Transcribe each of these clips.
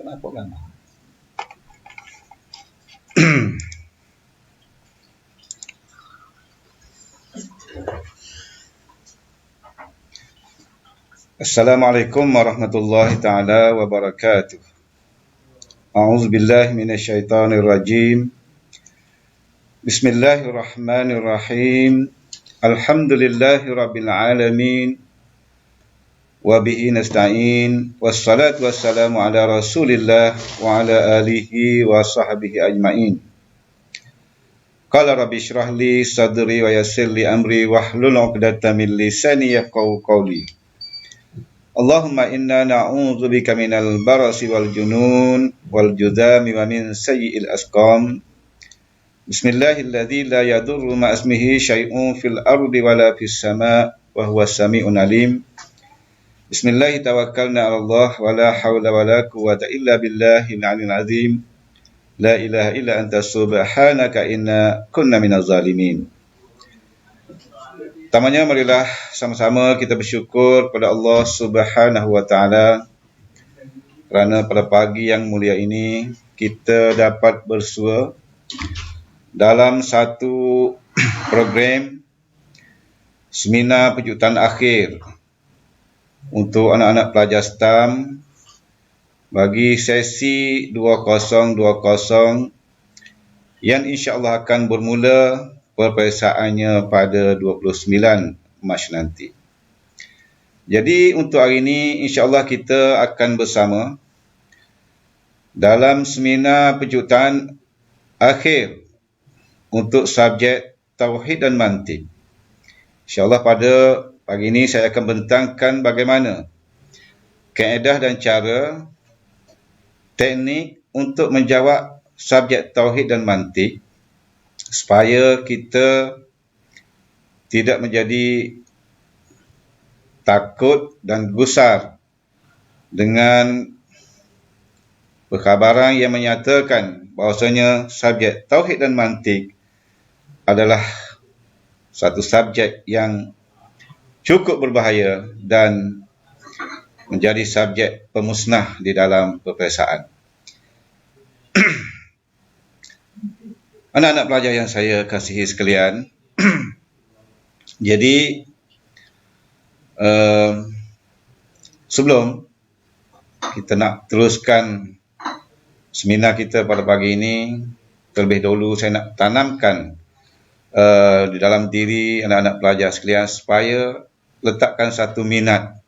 Kenapa kan? Assalamualaikum warahmatullahi taala wabarakatuh. A'udzubillahi minasyaitonirrajim. Bismillahirrahmanirrahim. Alhamdulillahirabbil alamin. Wa bihi nasta'in. Wassalatu wassalamu ala Rasulillah wa ala alihi wa sahbihi ajmain. Qala rabbi shrah li sadri wa yassir li amri wahlul 'uqdatam min lisani yafqahu qawli. Allahumma inna na'udzubika minal barasi wal junun wal judami wa min sayyi'il asqam. Bismillahilladzi la yadurru ma ismihi syai'un fil ardi wala fis sama' wa huwas sami'un alim. Bismillahi tawakkalna 'ala Allah wa la haula wa la quwwata illa billahil 'aliyyil 'azim. La ilaha illa anta subhanaka inna kunna minaz zalimin. Pertamanya marilah sama-sama kita bersyukur pada Allah Subhanahu wa taala kerana pada pagi yang mulia ini kita dapat bersua dalam satu program seminar penjutaan akhir untuk anak-anak pelajar STAM bagi sesi 2020 yang insya-Allah akan bermula perperiksaannya pada 29 Mac nanti. Jadi untuk hari ini insya-Allah kita akan bersama dalam seminar penjutaan akhir untuk subjek Tauhid dan Mantik. Insya-Allah pada pagi ini saya akan bentangkan bagaimana kaedah dan cara teknik untuk menjawab subjek Tauhid dan Mantik supaya kita tidak menjadi takut dan gusar dengan perkhabaran yang menyatakan bahawasanya subjek Tauhid dan Mantik adalah satu subjek yang cukup berbahaya dan menjadi subjek pemusnah di dalam peperiksaan. Anak-anak pelajar yang saya kasihi sekalian, jadi sebelum kita nak teruskan seminar kita pada pagi ini, terlebih dahulu saya nak tanamkan di dalam diri anak-anak pelajar sekalian supaya letakkan satu minat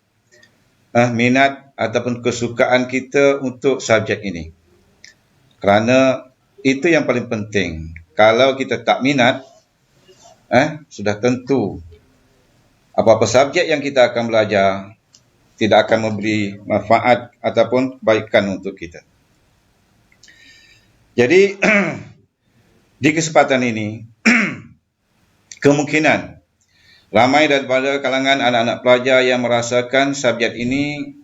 ataupun kesukaan kita untuk subjek ini. Kerana itu yang paling penting. Kalau kita tak minat, sudah tentu apa-apa subjek yang kita akan belajar tidak akan memberi manfaat ataupun kebaikan untuk kita. Jadi, di kesempatan ini, kemungkinan ramai daripada kalangan anak-anak pelajar yang merasakan subjek ini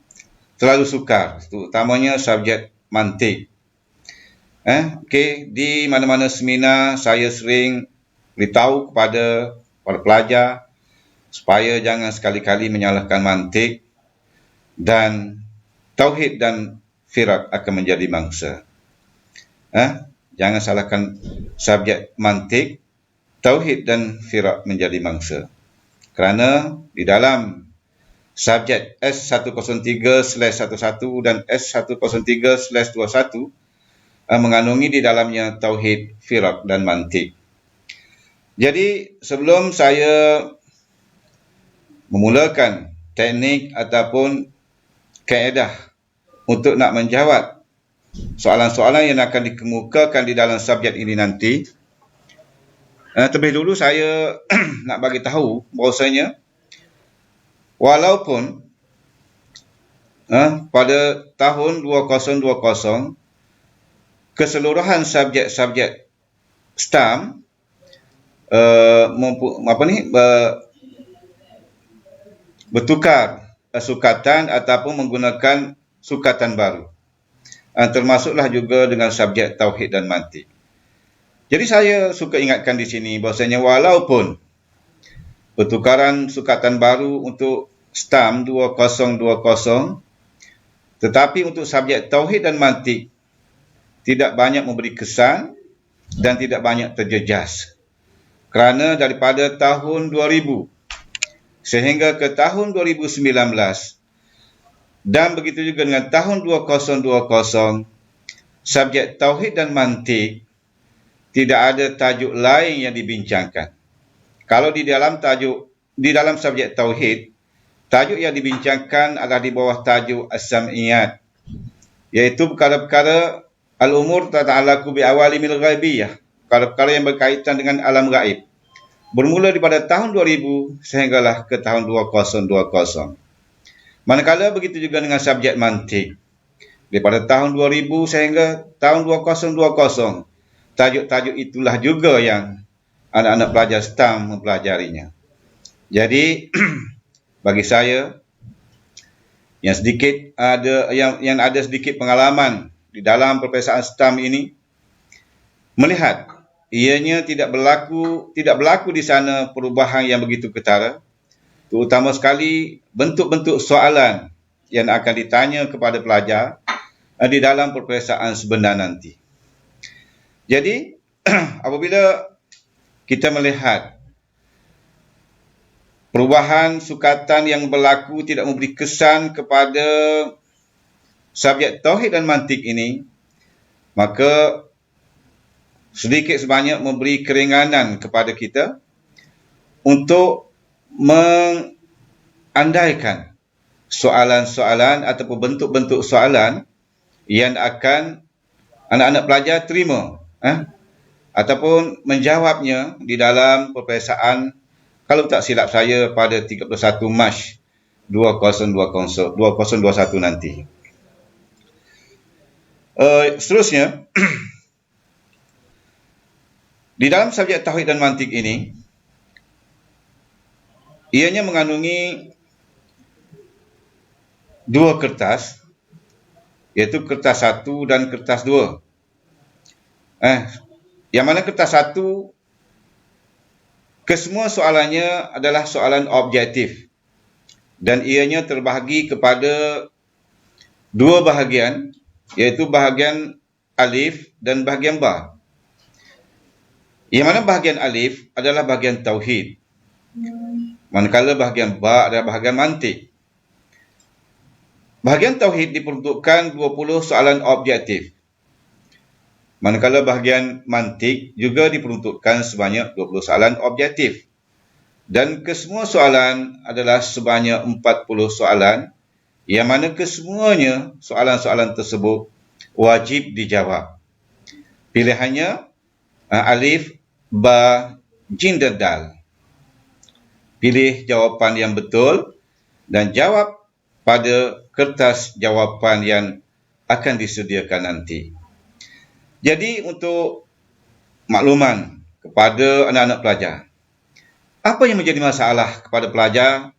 terlalu sukar, terutamanya subjek mantik. Di mana-mana seminar saya sering beritahu kepada para pelajar supaya jangan sekali-kali menyalahkan mantik dan tauhid dan firak akan menjadi mangsa. Jangan salahkan subjek mantik, tauhid dan firak menjadi mangsa. Kerana di dalam subjek S103/11 dan S103/21 mengandungi di dalamnya tauhid, firak dan mantik. Jadi sebelum saya memulakan teknik ataupun kaedah untuk nak menjawab soalan-soalan yang akan dikemukakan di dalam subjek ini nanti, terlebih dulu saya nak bagi tahu bahawasanya walaupun pada tahun 2020 keseluruhan subjek-subjek STAM bertukar sukatan ataupun menggunakan sukatan baru, termasuklah juga dengan subjek tauhid dan mantik. Jadi saya suka ingatkan di sini bahawasanya walaupun pertukaran sukatan baru untuk STAM 2020 Tetapi untuk subjek tauhid dan mantik tidak banyak memberi kesan dan tidak banyak terjejas. Kerana daripada tahun 2000 sehingga ke tahun 2019 dan begitu juga dengan tahun 2020, subjek tauhid dan mantik tidak ada tajuk lain yang dibincangkan. Kalau di dalam subjek tauhid, tajuk yang dibincangkan adalah di bawah tajuk as-sam'iyat, iaitu perkara-perkara al-umur tata'allaqu bi awalimil ghaibiyah, perkara-perkara yang berkaitan dengan alam gaib, bermula daripada tahun 2000 sehinggalah ke tahun 2020. Manakala begitu juga dengan subjek mantik, daripada tahun 2000 sehingga tahun 2020, tajuk-tajuk itulah juga yang anak-anak pelajar STAM mempelajarinya. Jadi bagi saya yang ada sedikit pengalaman di dalam peperiksaan STAM ini, melihat ianya tidak berlaku di sana perubahan yang begitu ketara, terutama sekali bentuk-bentuk soalan yang akan ditanya kepada pelajar di dalam peperiksaan sebenar nanti. Jadi apabila kita melihat perubahan sukatan yang berlaku tidak memberi kesan kepada subjek tauhid dan mantik ini, maka sedikit sebanyak memberi keringanan kepada kita untuk mengandaikan soalan-soalan ataupun bentuk-bentuk soalan yang akan anak-anak pelajar terima ataupun menjawabnya di dalam peperiksaan, kalau tak silap saya, pada 31 Mac 2021 nanti. Seterusnya, di dalam subjek tauhid dan mantik ini, ianya mengandungi dua kertas, iaitu kertas 1 dan kertas 2. Yang mana kertas 1, kesemua soalannya adalah soalan objektif dan ianya terbahagi kepada dua bahagian, iaitu bahagian alif dan bahagian ba. Yang mana bahagian alif adalah bahagian tauhid, manakala bahagian ba adalah bahagian mantik. Bahagian tauhid diperuntukkan 20 soalan objektif, manakala bahagian mantik juga diperuntukkan sebanyak 20 soalan objektif. Dan kesemua soalan adalah sebanyak 40 soalan, yang mana kesemuanya soalan-soalan tersebut wajib dijawab. Pilihannya alif, ba, jim dan dal. Pilih jawapan yang betul dan jawab pada kertas jawapan yang akan disediakan nanti. Jadi untuk makluman kepada anak-anak pelajar, apa yang menjadi masalah kepada pelajar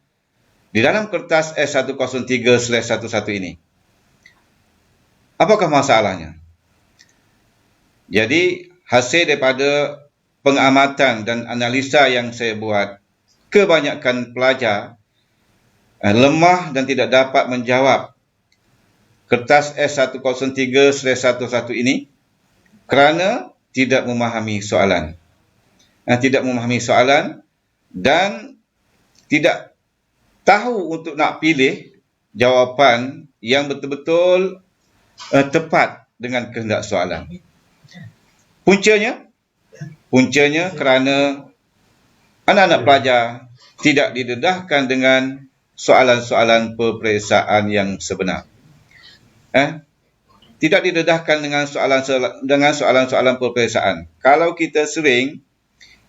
di dalam kertas S103/11 ini? Apakah masalahnya? Jadi hasil daripada pengamatan dan analisa yang saya buat, kebanyakan pelajar lemah dan tidak dapat menjawab kertas S103/11 ini kerana tidak memahami soalan. Tidak memahami soalan dan tidak tahu untuk nak pilih jawapan yang betul-betul tepat dengan kehendak soalan. Puncanya kerana anak-anak pelajar tidak didedahkan dengan soalan-soalan peperiksaan yang sebenar. Tidak didedahkan dengan soalan-soalan peperiksaan. Kalau kita sering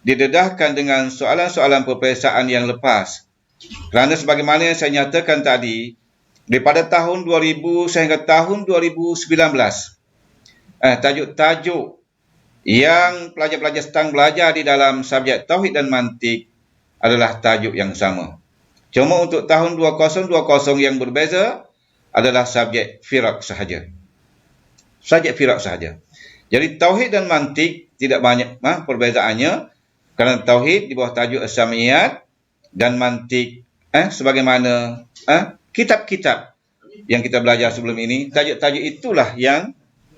didedahkan dengan soalan-soalan peperiksaan yang lepas, kerana sebagaimana yang saya nyatakan tadi, daripada tahun 2000 sehingga tahun 2019, tajuk-tajuk yang pelajar-pelajar STAM belajar di dalam subjek tauhid dan mantik adalah tajuk yang sama. Cuma untuk tahun 2020 yang berbeza adalah subjek firak sahaja. Jadi tauhid dan mantik tidak banyak perbezaannya, kerana tauhid di bawah tajuk as-sam'iyat dan mantik sebagaimana kitab-kitab yang kita belajar sebelum ini, tajuk-tajuk itulah yang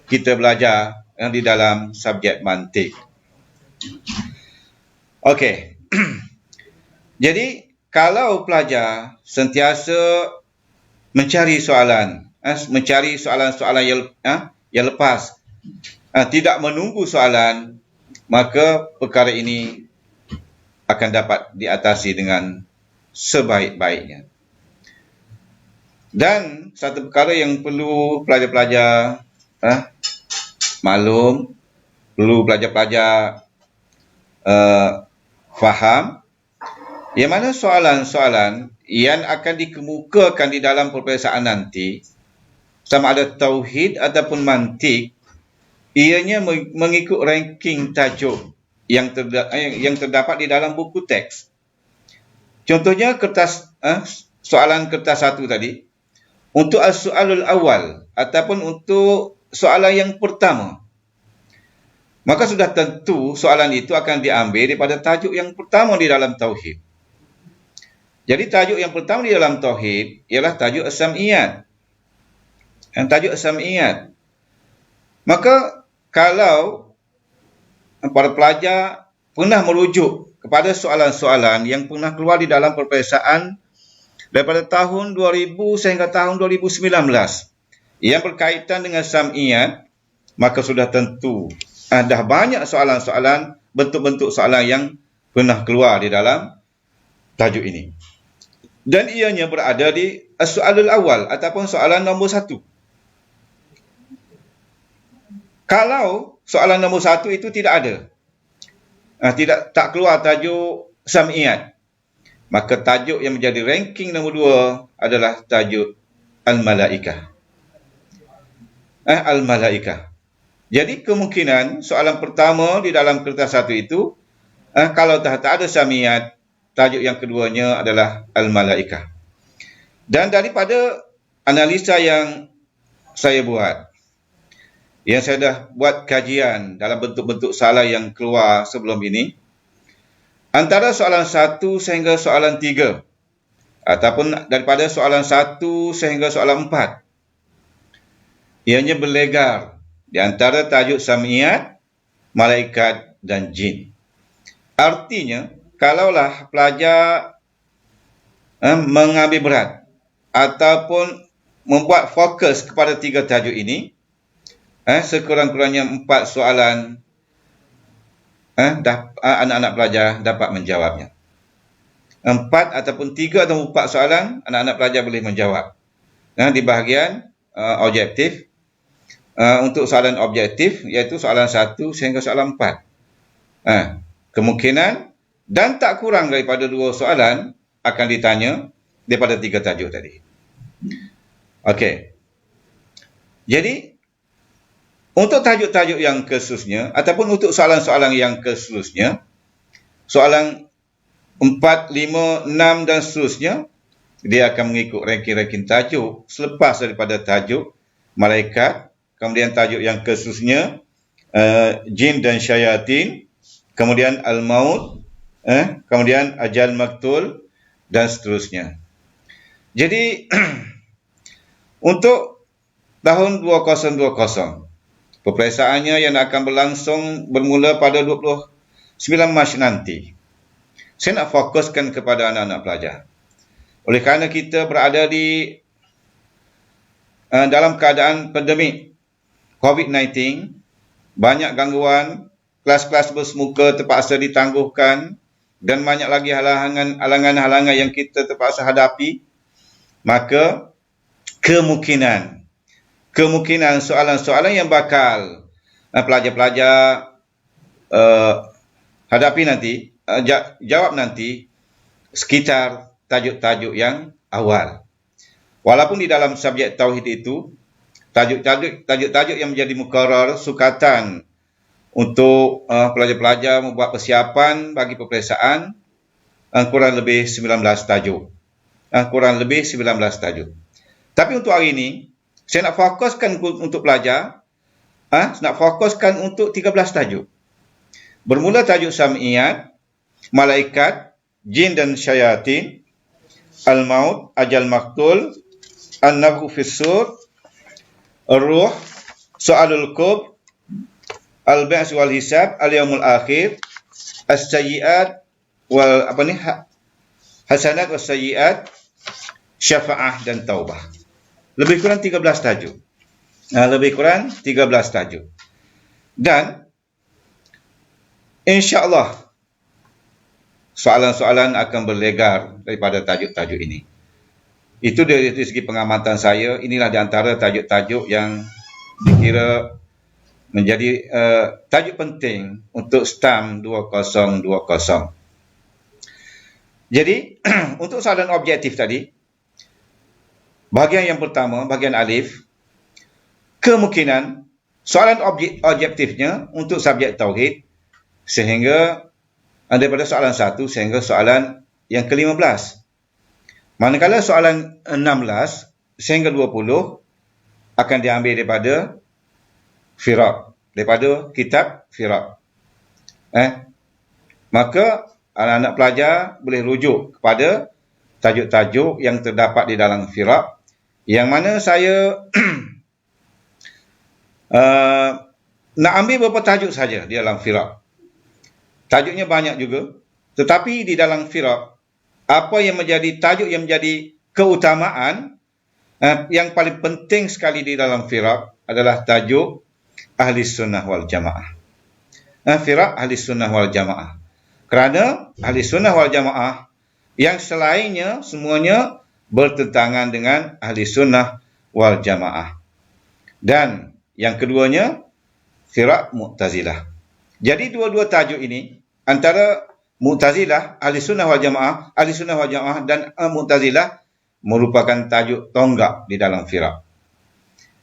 kita belajar yang di dalam subjek mantik. Okey. Jadi, kalau pelajar sentiasa mencari soalan yang lepas, tidak menunggu soalan, maka perkara ini akan dapat diatasi dengan sebaik-baiknya. Dan satu perkara yang perlu pelajar-pelajar maklum, perlu pelajar-pelajar faham, yang mana soalan-soalan yang akan dikemukakan di dalam peperiksaan nanti, sama ada tauhid ataupun mantik, ianya mengikut ranking tajuk yang terdapat di dalam buku teks. Contohnya soalan kertas 1 tadi, untuk as-soalul awal ataupun untuk soalan yang pertama, maka sudah tentu soalan itu akan diambil daripada tajuk yang pertama di dalam tauhid. Jadi tajuk yang pertama di dalam tauhid ialah tajuk as-sam'iyat. Tajuk as-sam'iyat. Maka kalau para pelajar pernah merujuk kepada soalan-soalan yang pernah keluar di dalam peperiksaan daripada tahun 2000 sehingga tahun 2019 yang berkaitan dengan sam'iyat, maka sudah tentu dah banyak soalan-soalan, bentuk-bentuk soalan yang pernah keluar di dalam tajuk ini. Dan ianya berada di as-soalul awal ataupun soalan nombor 1. Kalau soalan nombor 1 itu tidak ada, tak keluar tajuk sam'iyat, maka tajuk yang menjadi ranking nombor 2 adalah tajuk al-malaikah. Al-malaikah. Jadi kemungkinan soalan pertama di dalam kertas 1 itu, kalau tak ada sam'iyat, tajuk yang keduanya adalah al-malaikah. Dan daripada analisa yang saya buat, yang saya dah buat kajian dalam bentuk-bentuk soalan yang keluar sebelum ini, antara soalan 1 sehingga soalan 3, ataupun daripada soalan 1 sehingga soalan 4, ianya berlegar di antara tajuk sam'iyat, malaikat dan jin. Artinya, kalaulah pelajar mengambil berat ataupun membuat fokus kepada 3 tajuk ini, sekurang-kurangnya 4 soalan anak-anak pelajar dapat menjawabnya. 4 ataupun 3 atau 4 soalan anak-anak pelajar boleh menjawab. Di bahagian objektif, untuk soalan objektif iaitu soalan 1 sehingga soalan 4. Kemungkinan dan tak kurang daripada 2 soalan akan ditanya daripada 3 tajuk tadi. Okey. Jadi untuk tajuk-tajuk yang khususnya ataupun untuk soalan-soalan yang khususnya, soalan 4, 5, 6 dan seterusnya, dia akan mengikut ranking-ranking tajuk selepas daripada tajuk malaikat, kemudian tajuk yang khususnya jin dan syayatin, kemudian al-maut, kemudian ajal maktul dan seterusnya. Jadi untuk tahun 2020, peperiksaannya yang akan berlangsung bermula pada 29 Mac nanti, saya nak fokuskan kepada anak-anak pelajar. Oleh kerana kita berada di dalam keadaan pandemik COVID-19, banyak gangguan, kelas-kelas bersemuka terpaksa ditangguhkan dan banyak lagi halangan-halangan yang kita terpaksa hadapi, maka kemungkinan soalan-soalan yang bakal pelajar-pelajar hadapi nanti, jawab nanti sekitar tajuk-tajuk yang awal. Walaupun di dalam subjek tauhid itu, tajuk-tajuk yang menjadi mukarrar sukatan untuk pelajar-pelajar membuat persiapan bagi peperiksaan, kurang lebih 19 tajuk. Tapi untuk hari ini, saya nak fokuskan untuk pelajar, nak fokuskan untuk 13 tajuk. Bermula tajuk sam'iyat, malaikat, jin dan syayatin, al-maut, ajal maktul, An-Nafkhu fis-Sur, Ar-Ruh, So'alul Qub, Al-Ba'ts wal Hisab, Al-Yaumul Akhir, As-Sayyi'at wal Hasanat was Sayyi'at, Syafa'ah dan Taubah. Lebih kurang 13 tajuk. Lebih kurang 13 tajuk. Dan insya-Allah soalan-soalan akan berlegar daripada tajuk-tajuk ini. Itu dari segi pengamatan saya, inilah di antara tajuk-tajuk yang dikira menjadi tajuk penting untuk STAM 2020. Jadi, untuk soalan objektif tadi, bahagian yang pertama, bahagian alif, kemungkinan soalan objektifnya untuk subjek tauhid sehingga daripada soalan 1 sehingga soalan yang ke-15. Manakala soalan 16 sehingga 20 akan diambil daripada Firaq, daripada kitab Firaq. Maka anak-anak pelajar boleh rujuk kepada tajuk-tajuk yang terdapat di dalam Firaq, yang mana saya nak ambil beberapa tajuk saja di dalam Firaq. Tajuknya banyak juga, tetapi di dalam Firaq, apa yang menjadi tajuk yang menjadi keutamaan yang paling penting sekali di dalam Firaq adalah tajuk Ahli Sunnah wal Jamaah. Firaq Ahli Sunnah wal Jamaah. Kerana Ahli Sunnah wal Jamaah yang selainnya semuanya bertentangan dengan Ahli Sunnah wal Jamaah. Dan yang keduanya Firaq Mu'tazilah. Jadi dua-dua tajuk ini, antara Mu'tazilah, Ahli Sunnah wal Jamaah, Ahli Sunnah wal Jamaah dan Mu'tazilah merupakan tajuk tonggak di dalam Firaq.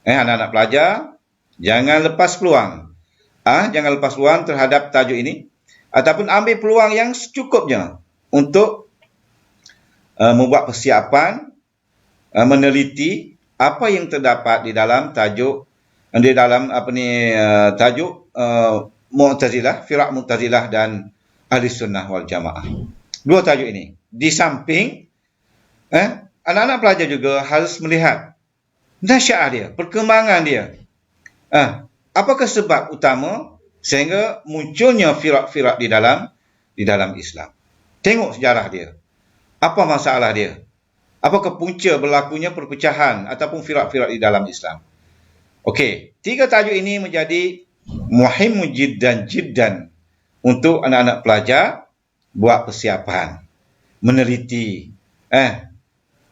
Anak-anak pelajar, jangan lepas peluang. Jangan lepas peluang terhadap tajuk ini, ataupun ambil peluang yang secukupnya untuk membuat persiapan, meneliti apa yang terdapat di dalam tajuk, tajuk Mu'tazilah, Firaq Mu'tazilah dan Ahli Sunnah wal Jamaah. Dua tajuk ini. Di samping, anak-anak pelajar juga harus melihat nasya'ah dia, perkembangan dia. Apakah sebab utama sehingga munculnya Firaq-Firaq di dalam Islam? Tengok sejarah dia. Apa masalah dia? Apakah punca berlakunya perpecahan ataupun Firaq-Firaq di dalam Islam? Okey, tiga tajuk ini menjadi muhim jiddan untuk anak-anak pelajar buat persiapan, meneliti,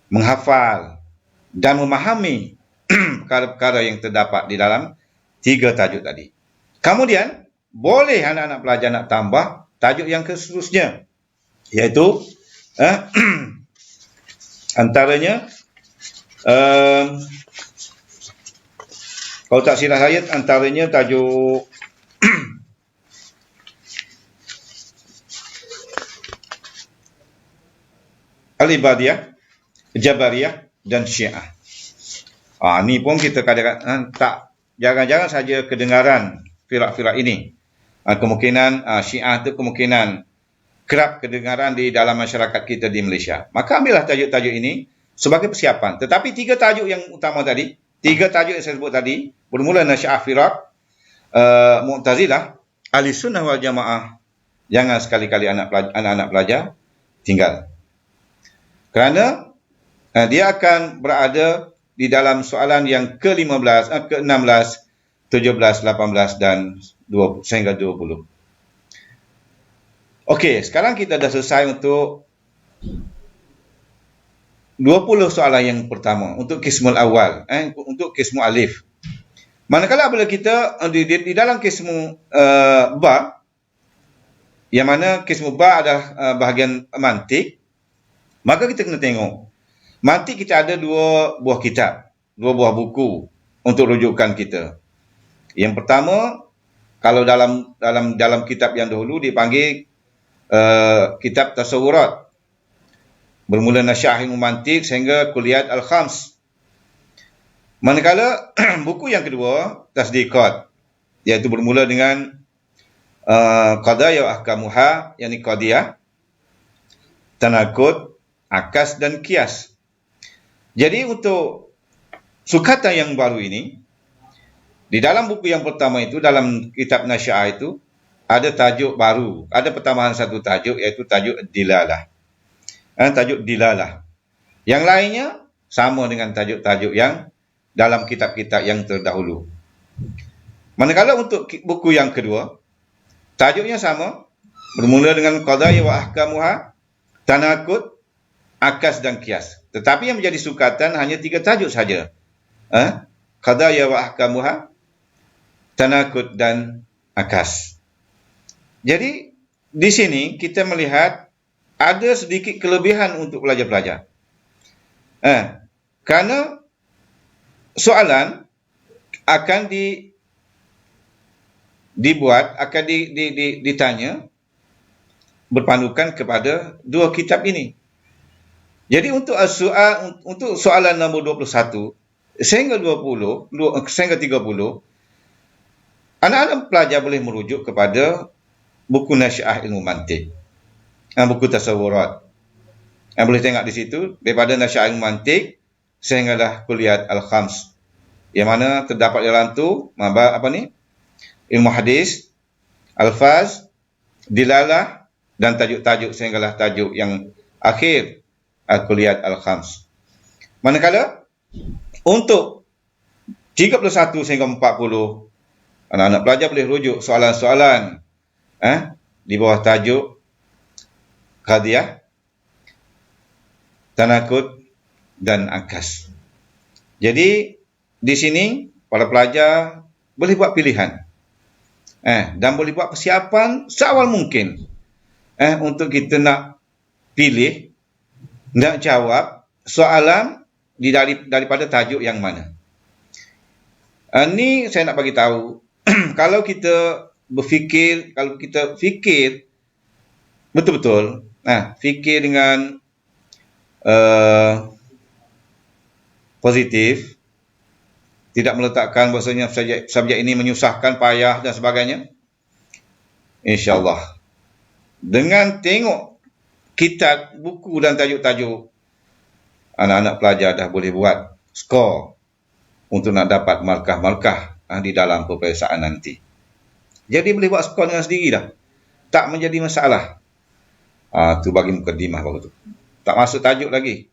menghafal dan memahami perkara-perkara yang terdapat di dalam tiga tajuk tadi. Kemudian, boleh anak-anak pelajar nak tambah tajuk yang seterusnya, iaitu antaranya, kalau tak silap saya, antaranya tajuk Al-Ibadiyah, Jabariyah dan Syiah. Ni pun kita kadang-kadang jarang-jarang saja kedengaran Firaq-Firaq ini. Kemungkinan Syiah itu kemungkinan kerap kedengaran di dalam masyarakat kita di Malaysia. Maka ambillah tajuk-tajuk ini sebagai persiapan. Tetapi tiga tajuk yang utama tadi, tiga tajuk yang saya sebut tadi, bermula Nasya'ah Firaq, Mu'tazilah, Ahli Sunnah wal Jamaah, jangan sekali-kali anak-anak pelajar tinggal. Kerana dia akan berada di dalam soalan yang ke-15, ke-16, 17, 18 dan 20, sehingga 20. Okey, sekarang kita dah selesai untuk 20 soalan yang pertama, untuk kismul awal, untuk kismu alif. Manakala bila kita di dalam kismu ba, yang mana kismu ba adalah bahagian mantik, maka kita kena tengok. Mantik kita ada dua buah kitab, dua buah buku untuk rujukan kita. Yang pertama, kalau dalam kitab yang dahulu dipanggil kitab Tasawurat, bermula Nasya'ah Ilmu Mantik sehingga Kulliyat Al-Khams. Manakala buku yang kedua, Tasdiqat, iaitu bermula dengan Qadaya wa Ahkamuha, yakni Qadiyah, Tanaqud, Akas dan Qiyas. Jadi untuk sukatan yang baru ini, di dalam buku yang pertama itu, dalam kitab Nasyiah itu, ada tajuk baru. Ada pertambahan satu tajuk, iaitu tajuk Dilalah. Tajuk Dilalah. Yang lainnya sama dengan tajuk-tajuk yang dalam kitab-kitab yang terdahulu. Manakala untuk buku yang kedua, tajuknya sama, bermula dengan qadaya wa ahkamuha, tanakut, akas dan kias. Tetapi yang menjadi sukatan hanya 3 tajuk saja. Qadaya wa ahkamuha, tanakut dan akas. Jadi di sini kita melihat ada sedikit kelebihan untuk pelajar-pelajar. Kerana soalan akan ditanya berpandukan kepada 2 kitab ini. Jadi untuk soalan nombor 21 sehingga 30, anak-anak pelajar boleh merujuk kepada buku Nasyiah Ilmu Mantiq, buku tasawurat. Boleh tengok di situ, daripada Nasyiah Ilmu Mantiq sehinggalah Kulliyat Al-Khams, yang mana terdapat dalam tu ilmu hadis, alfaz, dilalah dan tajuk-tajuk sehinggalah tajuk yang akhir, Kulliyat Al-Khams. Manakala untuk 31 sehingga 40, anak-anak pelajar boleh rujuk soalan-soalan di bawah tajuk qadiyah, tanakut dan akas. Jadi di sini para pelajar boleh buat pilihan dan boleh buat persiapan seawal mungkin untuk kita nak pilih, nak jawab soalan daripada tajuk yang mana. Ni saya nak bagi tahu kalau kita fikir betul-betul, fikir dengan positif, tidak meletakkan bahasanya subjek ini menyusahkan, payah dan sebagainya, insya-Allah dengan tengok kitab, buku dan tajuk-tajuk, anak-anak pelajar dah boleh buat skor untuk nak dapat markah-markah di dalam peperiksaan nanti. Jadi boleh buat skor dengan sendiri dah, tak menjadi masalah. Tu bagi mukadimah baru tu. Tak masuk tajuk lagi.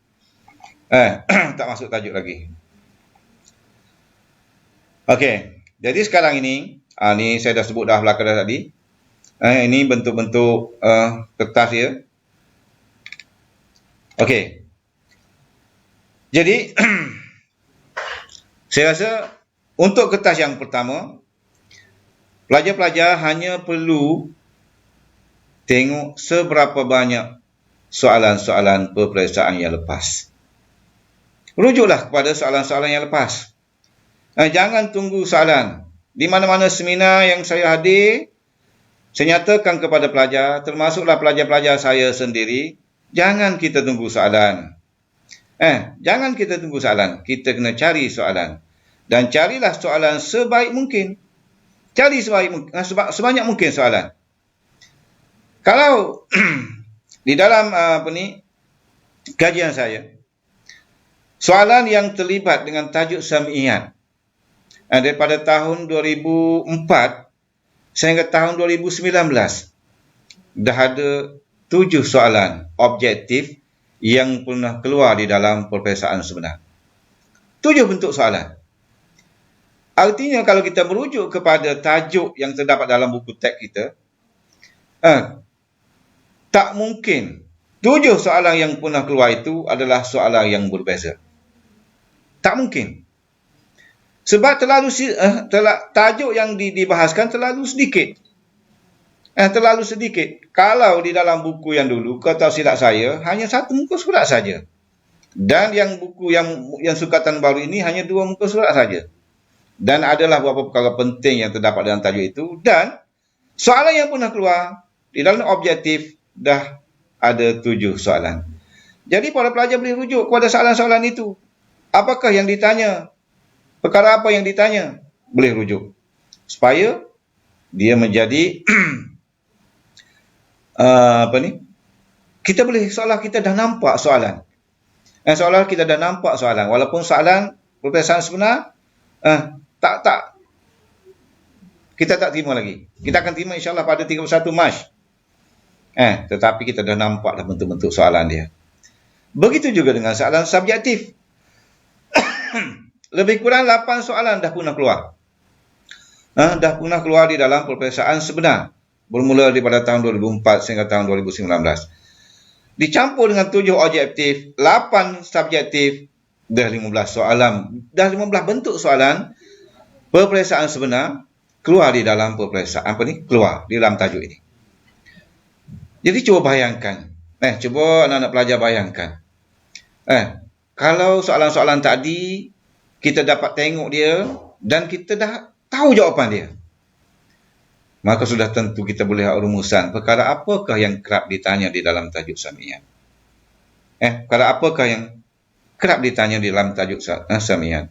Tak masuk tajuk lagi. Okey, jadi sekarang ini, ni saya dah sebut dah belakang dah tadi. Ini bentuk-bentuk kertas dia. Okey. Jadi saya rasa untuk kertas yang pertama, pelajar-pelajar hanya perlu tengok seberapa banyak soalan-soalan peperiksaan yang lepas. Rujuklah kepada soalan-soalan yang lepas. Jangan tunggu soalan. Di mana-mana seminar yang saya hadir, saya nyatakan kepada pelajar, termasuklah pelajar-pelajar saya sendiri, jangan kita tunggu soalan. Jangan kita tunggu soalan. Kita kena cari soalan. Dan carilah soalan sebaik mungkin. Cari sebanyak mungkin soalan. Kalau di dalam kajian saya, soalan yang terlibat dengan tajuk sam'iyat daripada tahun 2004 sehingga tahun 2019 dah ada 7 soalan objektif yang pernah keluar di dalam peperiksaan sebenar. 7 bentuk soalan. Artinya kalau kita merujuk kepada tajuk yang terdapat dalam buku teks kita, tak mungkin 7 soalan yang pernah keluar itu adalah soalan yang berbeza. Tak mungkin. Sebab tajuk yang dibahaskan terlalu sedikit. Terlalu sedikit. Kalau di dalam buku yang dulu, kalau silap saya, hanya 1 muka surat saja. Dan yang buku yang sukatan baru ini hanya 2 muka surat saja. Dan adalah beberapa perkara penting yang terdapat dalam tajuk itu. Dan soalan yang pernah keluar di dalam objektif dah ada 7 soalan. Jadi para pelajar boleh rujuk kepada soalan-soalan itu. Apakah yang ditanya? Perkara apa yang ditanya? Boleh rujuk. Supaya dia menjadi kita boleh, seolah kita dah nampak soalan. Seolah kita dah nampak soalan. Walaupun soalan peperiksaan sebenar, tak kita tak terima lagi. Kita akan terima insya-Allah pada 31 Mac. Tetapi kita dah nampak dah bentuk-bentuk soalan dia. Begitu juga dengan soalan subjektif. Lebih kurang 8 soalan dah pernah keluar. Dah pernah keluar di dalam peperiksaan sebenar. Bermula daripada tahun 2004 sehingga tahun 2019. Dicampur dengan 7 objektif, 8 subjektif, dah 15 soalan, dah 15 bentuk soalan peperiksaan sebenar keluar di dalam peperiksaan keluar di dalam tajuk ini. Jadi cuba bayangkan, cuba anak-anak pelajar bayangkan. Kalau soalan-soalan tadi kita dapat tengok dia dan kita dah tahu jawapan dia, maka sudah tentu kita boleh rumusan perkara apakah yang kerap ditanya di dalam tajuk samiat. Perkara apakah yang kerap ditanya di dalam tajuk samiat.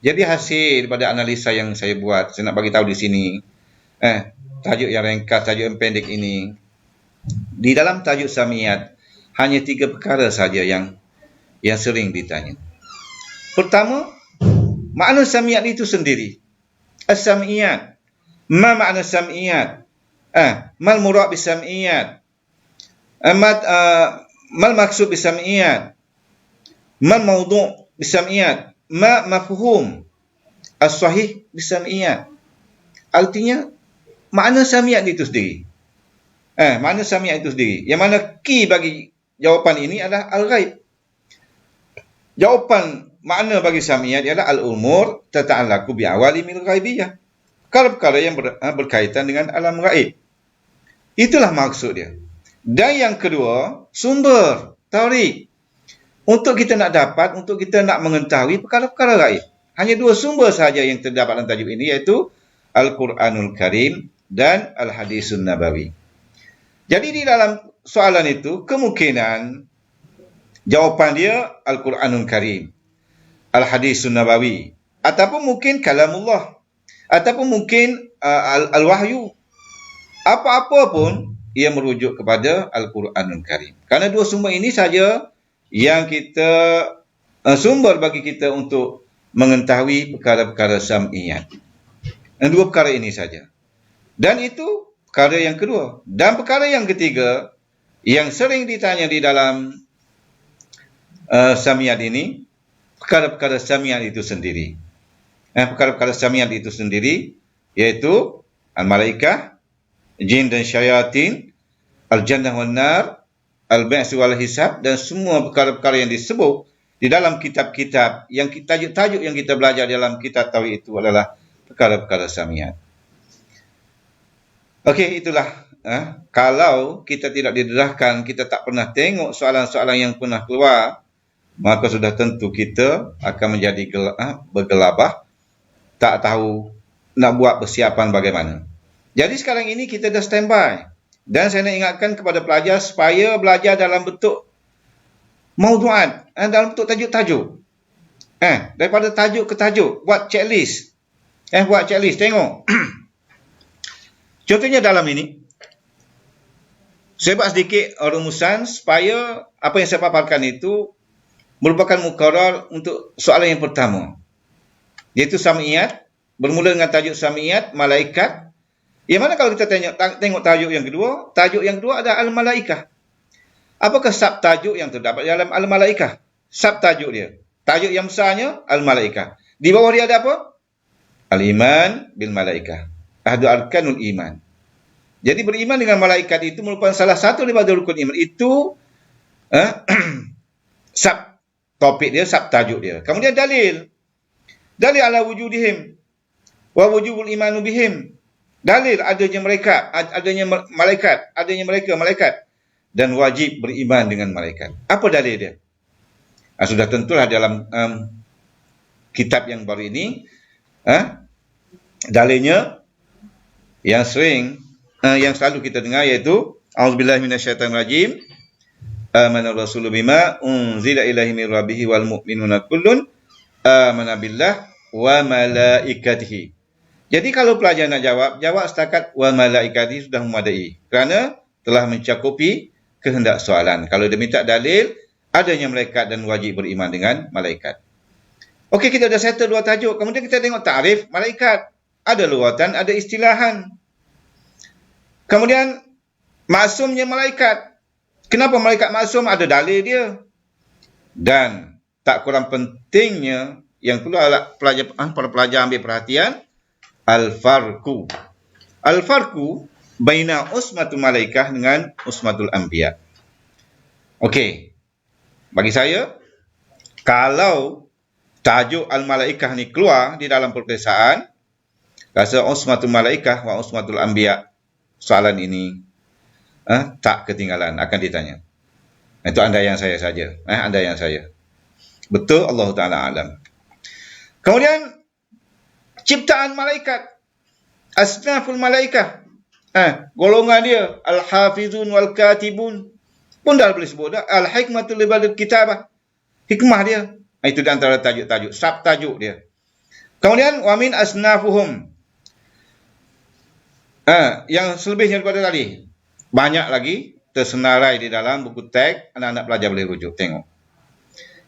Jadi hasil daripada analisa yang saya buat, saya nak bagi tahu di sini, tajuk yang ringkas, tajuk yang pendek ini, di dalam tajuk samiat hanya 3 perkara saja yang sering ditanya. Pertama, makna samiat itu sendiri. As-samiyat. Ma makna sam'iyat? Mal murad bis-sam'iyat? Mal maksud bis-sam'iyat? Mal mawdu' bis-sam'iyat? Ma mafhum as-sahih bis-sam'iyat? Artinya, makna samiat itu sendiri. Makna samiat itu sendiri. Yang mana key bagi jawapan ini adalah al-ghaib. Jawapan makna bagi samiat ialah al-umur tata'allaqu bi'awalimil ghaibiyah. Perkara-perkara yang berkaitan dengan alam gaib. Itulah maksud dia. Dan yang kedua, sumber tauhid. Untuk kita nak dapat, untuk kita nak mengetahui perkara-perkara gaib. Hanya 2 sumber sahaja yang terdapat dalam tajuk ini, iaitu Al-Quranul Karim dan Al-Hadisun Nabawi. Jadi di dalam soalan itu, kemungkinan jawapan dia Al-Quranul Karim, Al-Hadisun Nabawi, ataupun mungkin Kalamullah, ataupun mungkin Al-Wahyu. Apa-apa pun ia merujuk kepada Al-Quranul Karim. Kerana 2 sumber ini saja yang kita sumber bagi kita untuk mengetahui perkara-perkara sam'iyat. 2 perkara ini saja. Dan itu perkara yang kedua. Dan perkara yang ketiga yang sering ditanya di dalam sam'iyat ini, perkara-perkara sam'iyat itu sendiri. Perkara-perkara samiat itu sendiri, iaitu al-malaikah, jin dan syayatin, al-jannah wal nar, al-ba'ts wal hisab, dan semua perkara-perkara yang disebut di dalam kitab-kitab, yang tajuk-tajuk yang kita belajar dalam kitab tauhid itu adalah perkara-perkara samiat. Okey, itulah. Kalau kita tidak didedahkan, kita tak pernah tengok soalan-soalan yang pernah keluar, maka sudah tentu kita akan menjadi bergelabah, tak tahu nak buat persiapan bagaimana. Jadi sekarang ini kita dah standby. Dan saya nak ingatkan kepada pelajar supaya belajar dalam bentuk maudu'at, dalam bentuk tajuk-tajuk. Daripada tajuk ke tajuk, buat checklist. Buat checklist, tengok. Contohnya dalam ini, saya buat sedikit rumusan supaya apa yang saya paparkan itu merupakan mukarrar untuk soalan yang pertama, iaitu sam'iyat, bermula dengan tajuk sam'iyat, malaikat. Yang mana kalau kita tengok tajuk yang kedua ada al-malaikah. Apakah subtajuk yang terdapat dalam al-malaikah? Subtajuk dia. Tajuk yang besarnya al-malaikah. Di bawah dia ada apa? Al-iman bil malaikah. Ahdu arkanul iman. Jadi beriman dengan malaikat itu merupakan salah satu daripada rukun iman. Itu subtopik dia, subtajuk dia. Kemudian dalil. Dalil ala wujudihim wa wujubul imanu bihim. Dalil adanya mereka, adanya malaikat, adanya mereka malaikat, dan wajib beriman dengan malaikat. Apa dalil dia? Sudah tentulah dalam kitab yang baru ini, dalilnya yang sering, yang selalu kita dengar, iaitu A'udzubillahi minasyaitonirrajim. Amana rasulu bima unzila ilaihi min rabbih wal mu'minuna kullun amana billah wa malaikatihi. Jadi kalau pelajar nak jawab setakat wa malaikatihi sudah memadai, kerana telah mencakupi kehendak soalan. Kalau dia minta dalil adanya malaikat dan wajib beriman dengan malaikat. Okey, kita dah settle dua tajuk. Kemudian kita tengok takrif malaikat. Ada luatan, ada istilahan. Kemudian maksumnya malaikat. Kenapa malaikat maksum? Ada dalil dia. Dan tak kurang pentingnya yang perlu para pelajar ambil perhatian, al-farqu. Al-farqu baina usmatul malaikah dengan usmatul anbiya. Okey. Bagi saya, kalau tajuk al-malaikah ni keluar di dalam perperiksaan, rasa usmatul malaikah wa usmatul anbiya, soalan ini tak ketinggalan, akan ditanya. Itu andaian saya saja. Andaian saya. Betul, Allah Ta'ala alam. Kemudian, ciptaan malaikat. Asnaful malaikah. Golongan dia. Al-hafizun wal-katibun. Pun dah boleh sebut dah. Al-hikmatul libadil kitabah. Hikmah dia. Itu di antara tajuk-tajuk. Sub-tajuk dia. Kemudian, wamin asnafuhum. Yang selebihnya daripada tadi. Banyak lagi tersenarai di dalam buku teks. Anak-anak pelajar boleh rujuk. Tengok.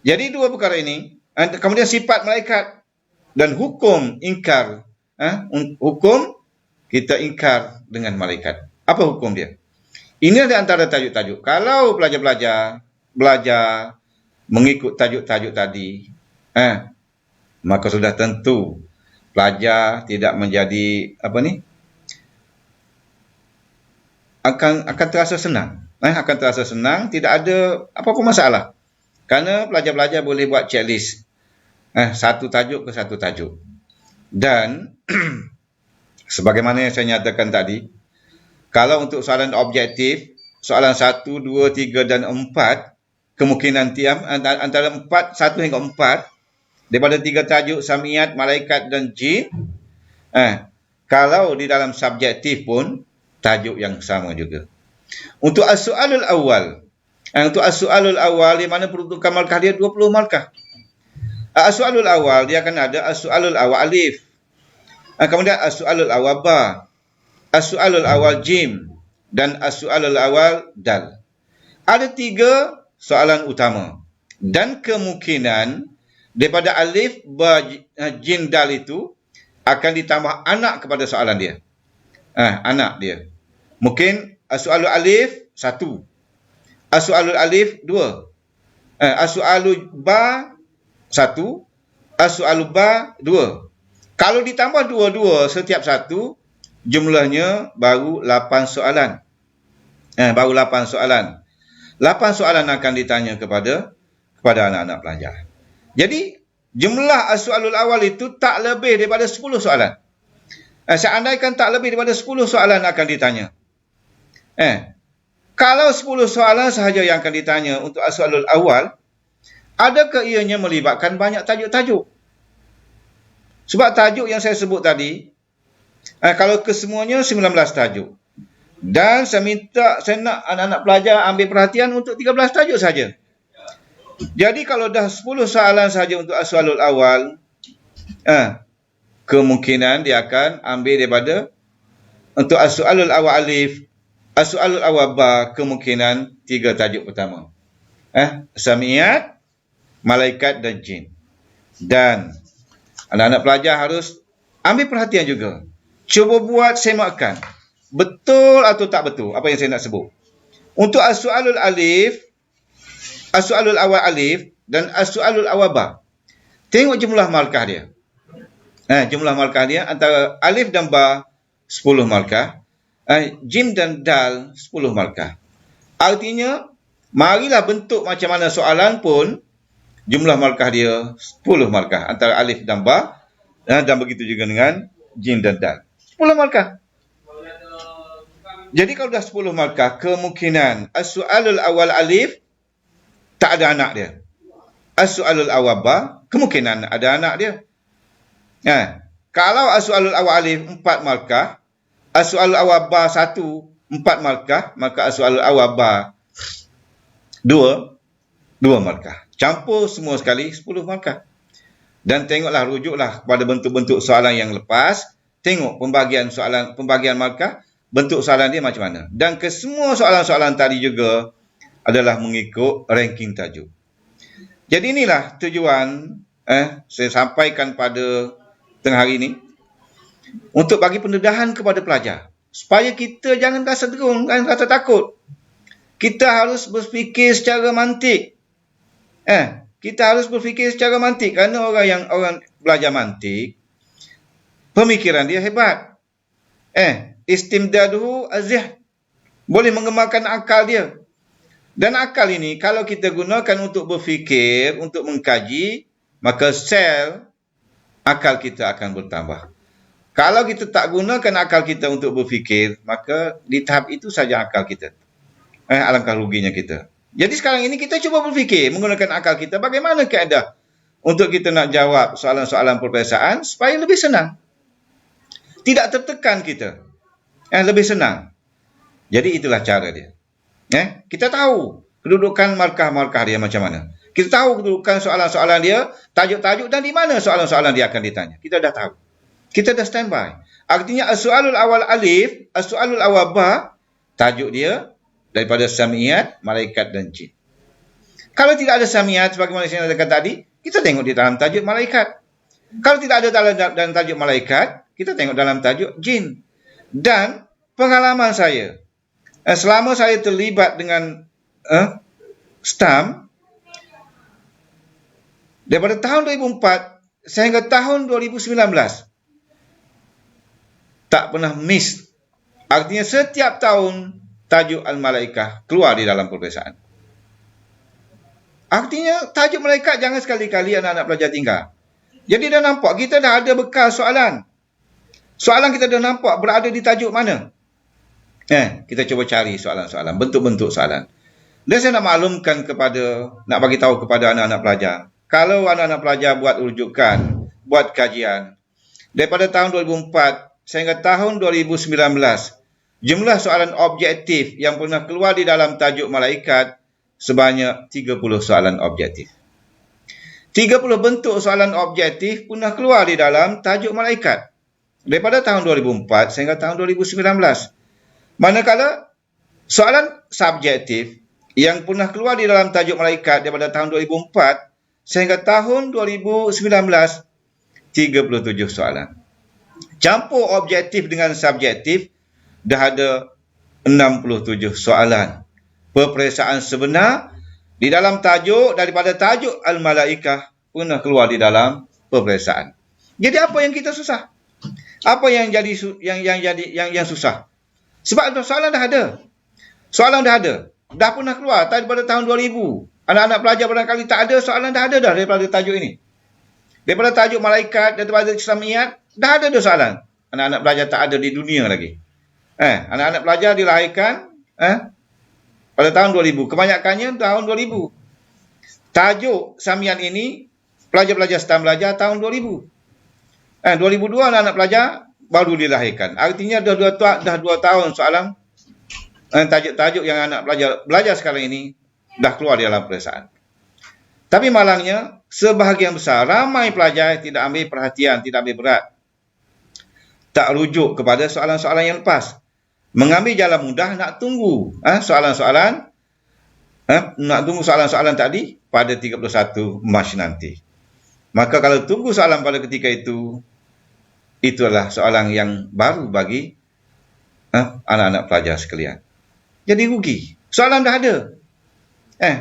Jadi dua perkara ini. Kemudian sifat malaikat. Dan hukum ingkar. Hukum kita ingkar dengan malaikat. Apa hukum dia? Ini ada antara tajuk-tajuk. Kalau pelajar-pelajar belajar mengikut tajuk-tajuk tadi, maka sudah tentu pelajar tidak menjadi akan terasa senang. Akan terasa senang, tidak ada apa-apa masalah. Kerana pelajar-pelajar boleh buat checklist. Satu tajuk ke satu tajuk. Dan sebagaimana yang saya nyatakan tadi, kalau untuk soalan objektif, soalan 1, 2, 3 dan 4, kemungkinan antara 1 hingga 4, daripada 3 tajuk samiat, malaikat dan jin, kalau di dalam subjektif pun, tajuk yang sama juga. Untuk as-soalul awal, di mana peruntukan markah dia 20 markah. As-soalul awal, dia akan ada as-soalul awal alif. Kemudian as-soalul awal ba, as-soalul awal jim, dan as-soalul awal dal. Ada 3 soalan utama. Dan kemungkinan daripada alif, ba, jim, dal itu akan ditambah anak kepada soalan dia. Anak dia. Mungkin as-soalul alif 1. As-soalul alif 2. As-soalul ba 1. As-soalul ba 2. Kalau ditambah 2-2 setiap satu, jumlahnya baru 8 soalan. Baru 8 soalan. 8 soalan akan ditanya kepada anak-anak pelajar. Jadi, jumlah as-soalul awal itu tak lebih daripada 10 soalan. Saya andaikan tak lebih daripada 10 soalan akan ditanya. Kalau 10 soalan sahaja yang akan ditanya untuk as-soalul awal, adakah ianya melibatkan banyak tajuk-tajuk? Sebab tajuk yang saya sebut tadi, kalau kesemuanya 19 tajuk. Dan saya nak anak-anak pelajar ambil perhatian untuk 13 tajuk saja. Jadi kalau dah 10 soalan saja untuk as-soalul awal, kemungkinan dia akan ambil daripada untuk as-soalul awal alif, as-soalul awal ba, kemungkinan 3 tajuk pertama. Samiat, malaikat dan jin. Dan anak-anak pelajar harus ambil perhatian juga. Cuba buat semakan. Betul atau tak betul apa yang saya nak sebut. Untuk as-soalul alif, as-soalul awal alif dan as-soalul awal ba. Tengok jumlah markah dia. Jumlah markah dia antara alif dan ba 10 markah. Jim dan dal 10 markah. Artinya, marilah bentuk macam mana soalan pun, jumlah markah dia 10 markah antara alif dan ba, dan begitu juga dengan jim dan dal. 10 markah. Jadi kalau dah 10 markah, kemungkinan as-soalul awal alif tak ada anak dia. As-soalul awal ba, kemungkinan ada anak dia. Kalau as-soalul awal alif 4 markah, as-soalul awal ba 1 4 markah, maka as-soalul awal ba 2 markah. Campur semua sekali 10 markah. Dan tengoklah, rujuklah kepada bentuk-bentuk soalan yang lepas. Tengok pembagian markah, bentuk soalan dia macam mana. Dan kesemua soalan-soalan tadi juga adalah mengikut ranking tajuk. Jadi inilah tujuan saya sampaikan pada tengah hari ini untuk bagi pendedahan kepada pelajar supaya kita jangan rasa gerung, jangan rasa takut. Kita harus berfikir secara mantik. Kita harus berfikir secara mantik kerana orang belajar mantik, pemikiran dia hebat. Istimdaduhu azih, boleh mengembangkan akal dia. Dan akal ini kalau kita gunakan untuk berfikir, untuk mengkaji, maka sel akal kita akan bertambah. Kalau kita tak gunakan akal kita untuk berfikir, maka di tahap itu saja akal kita. Alangkah ruginya kita. Jadi sekarang ini kita cuba berfikir menggunakan akal kita bagaimana kaedah untuk kita nak jawab soalan-soalan perperiksaan supaya lebih senang. Tidak tertekan kita. Lebih senang. Jadi itulah cara dia. Kita tahu kedudukan markah-markah dia macam mana. Kita tahu kedudukan soalan-soalan dia, tajuk-tajuk dan di mana soalan-soalan dia akan ditanya. Kita dah tahu. Kita dah standby. Artinya as-soalul awal alif, as-soalul awal ba, tajuk dia daripada samiat, malaikat dan jin. Kalau tidak ada samiat sebagaimana saya katakan tadi, kita tengok di dalam tajuk malaikat. Kalau tidak ada dalam tajuk malaikat, kita tengok dalam tajuk jin. Dan pengalaman saya, selama saya terlibat dengan STAM, daripada tahun 2004 sehingga tahun 2019, tak pernah miss. Artinya setiap tahun tajuk Al-Malaikah keluar di dalam peperiksaan. Artinya tajuk malaikat jangan sekali-kali anak-anak pelajar tinggal. Jadi dah nampak kita dah ada bekal soalan. Soalan kita dah nampak berada di tajuk mana. Kita cuba cari soalan-soalan, bentuk-bentuk soalan. Dan saya nak maklumkan nak bagi tahu kepada anak-anak pelajar. Kalau anak-anak pelajar buat rujukan, buat kajian, daripada tahun 2004 sehingga tahun 2019, jumlah soalan objektif yang pernah keluar di dalam tajuk malaikat sebanyak 30 soalan objektif. 30 bentuk soalan objektif pernah keluar di dalam tajuk malaikat daripada tahun 2004 sehingga tahun 2019. Manakala soalan subjektif yang pernah keluar di dalam tajuk malaikat daripada tahun 2004 sehingga tahun 2019, 37 soalan. Campur objektif dengan subjektif, dah ada 67 soalan. Peperiksaan sebenar di dalam tajuk daripada tajuk Al-Malaikah pernah keluar di dalam peperiksaan. Jadi apa yang kita susah? Apa yang jadi yang susah? Sebab soalan dah ada. Soalan dah ada. Dah pernah keluar daripada tahun 2000. Anak-anak pelajar barangkali tak ada soalan, dah ada dah daripada tajuk ini. Daripada tajuk malaikat, daripada Islamiat, dah ada soalan. Anak-anak pelajar tak ada di dunia lagi. Anak-anak pelajar dilahirkan pada tahun 2000. Kebanyakannya tahun 2000. Tajuk Samiat ini, pelajar-pelajar STAM belajar tahun 2000. 2002 anak-anak pelajar baru dilahirkan. Artinya dah 2 tahun soalan. Tajuk-tajuk yang anak pelajar belajar sekarang ini dah keluar di dalam peperiksaan. Tapi malangnya, sebahagian besar, ramai pelajar tidak ambil perhatian, tidak ambil berat. Tak rujuk kepada soalan-soalan yang lepas. Mengambil jalan mudah, nak tunggu soalan-soalan, nak tunggu soalan-soalan tadi pada 31 Mac nanti. Maka kalau tunggu soalan pada ketika itu, itulah soalan yang baru bagi anak-anak pelajar sekalian. Jadi rugi. Soalan dah ada.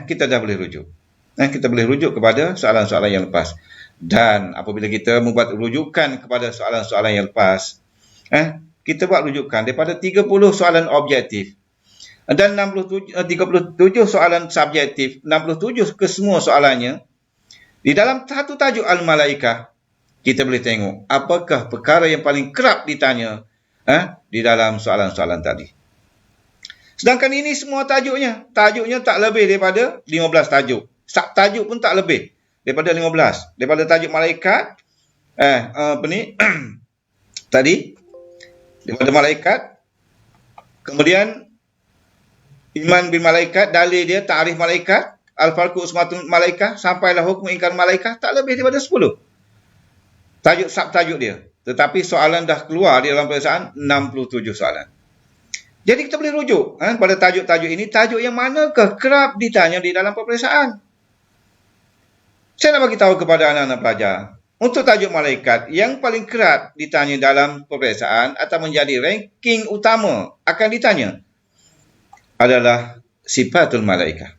Kita dah boleh rujuk. Kita boleh rujuk kepada soalan-soalan yang lepas. Dan apabila kita membuat rujukan kepada soalan-soalan yang lepas, kita buat rujukan daripada 30 soalan objektif dan 37 soalan subjektif, 67 kesemua soalannya. Di dalam satu tajuk Al-Malaikah, kita boleh tengok apakah perkara yang paling kerap ditanya di dalam soalan-soalan tadi. Sedangkan ini semua tajuknya tak lebih daripada 15 tajuk. Subtajuk pun tak lebih daripada 15. Daripada tajuk malaikat, tadi, daripada malaikat, kemudian iman bin malaikat, dalil dia, ta'rif malaikat, al-farqu usmatun malaikah, sampailah hukum ingkar malaikah, tak lebih daripada 10. Subtajuk dia. Tetapi soalan dah keluar di dalam peperiksaan, 67 soalan. Jadi kita boleh rujuk pada tajuk-tajuk ini, tajuk yang manakah kerap ditanya di dalam peperiksaan. Saya nak bagi tahu kepada anak-anak pelajar, untuk tajuk malaikat yang paling kerap ditanya dalam peperiksaan atau menjadi ranking utama akan ditanya adalah sifatul malaikah.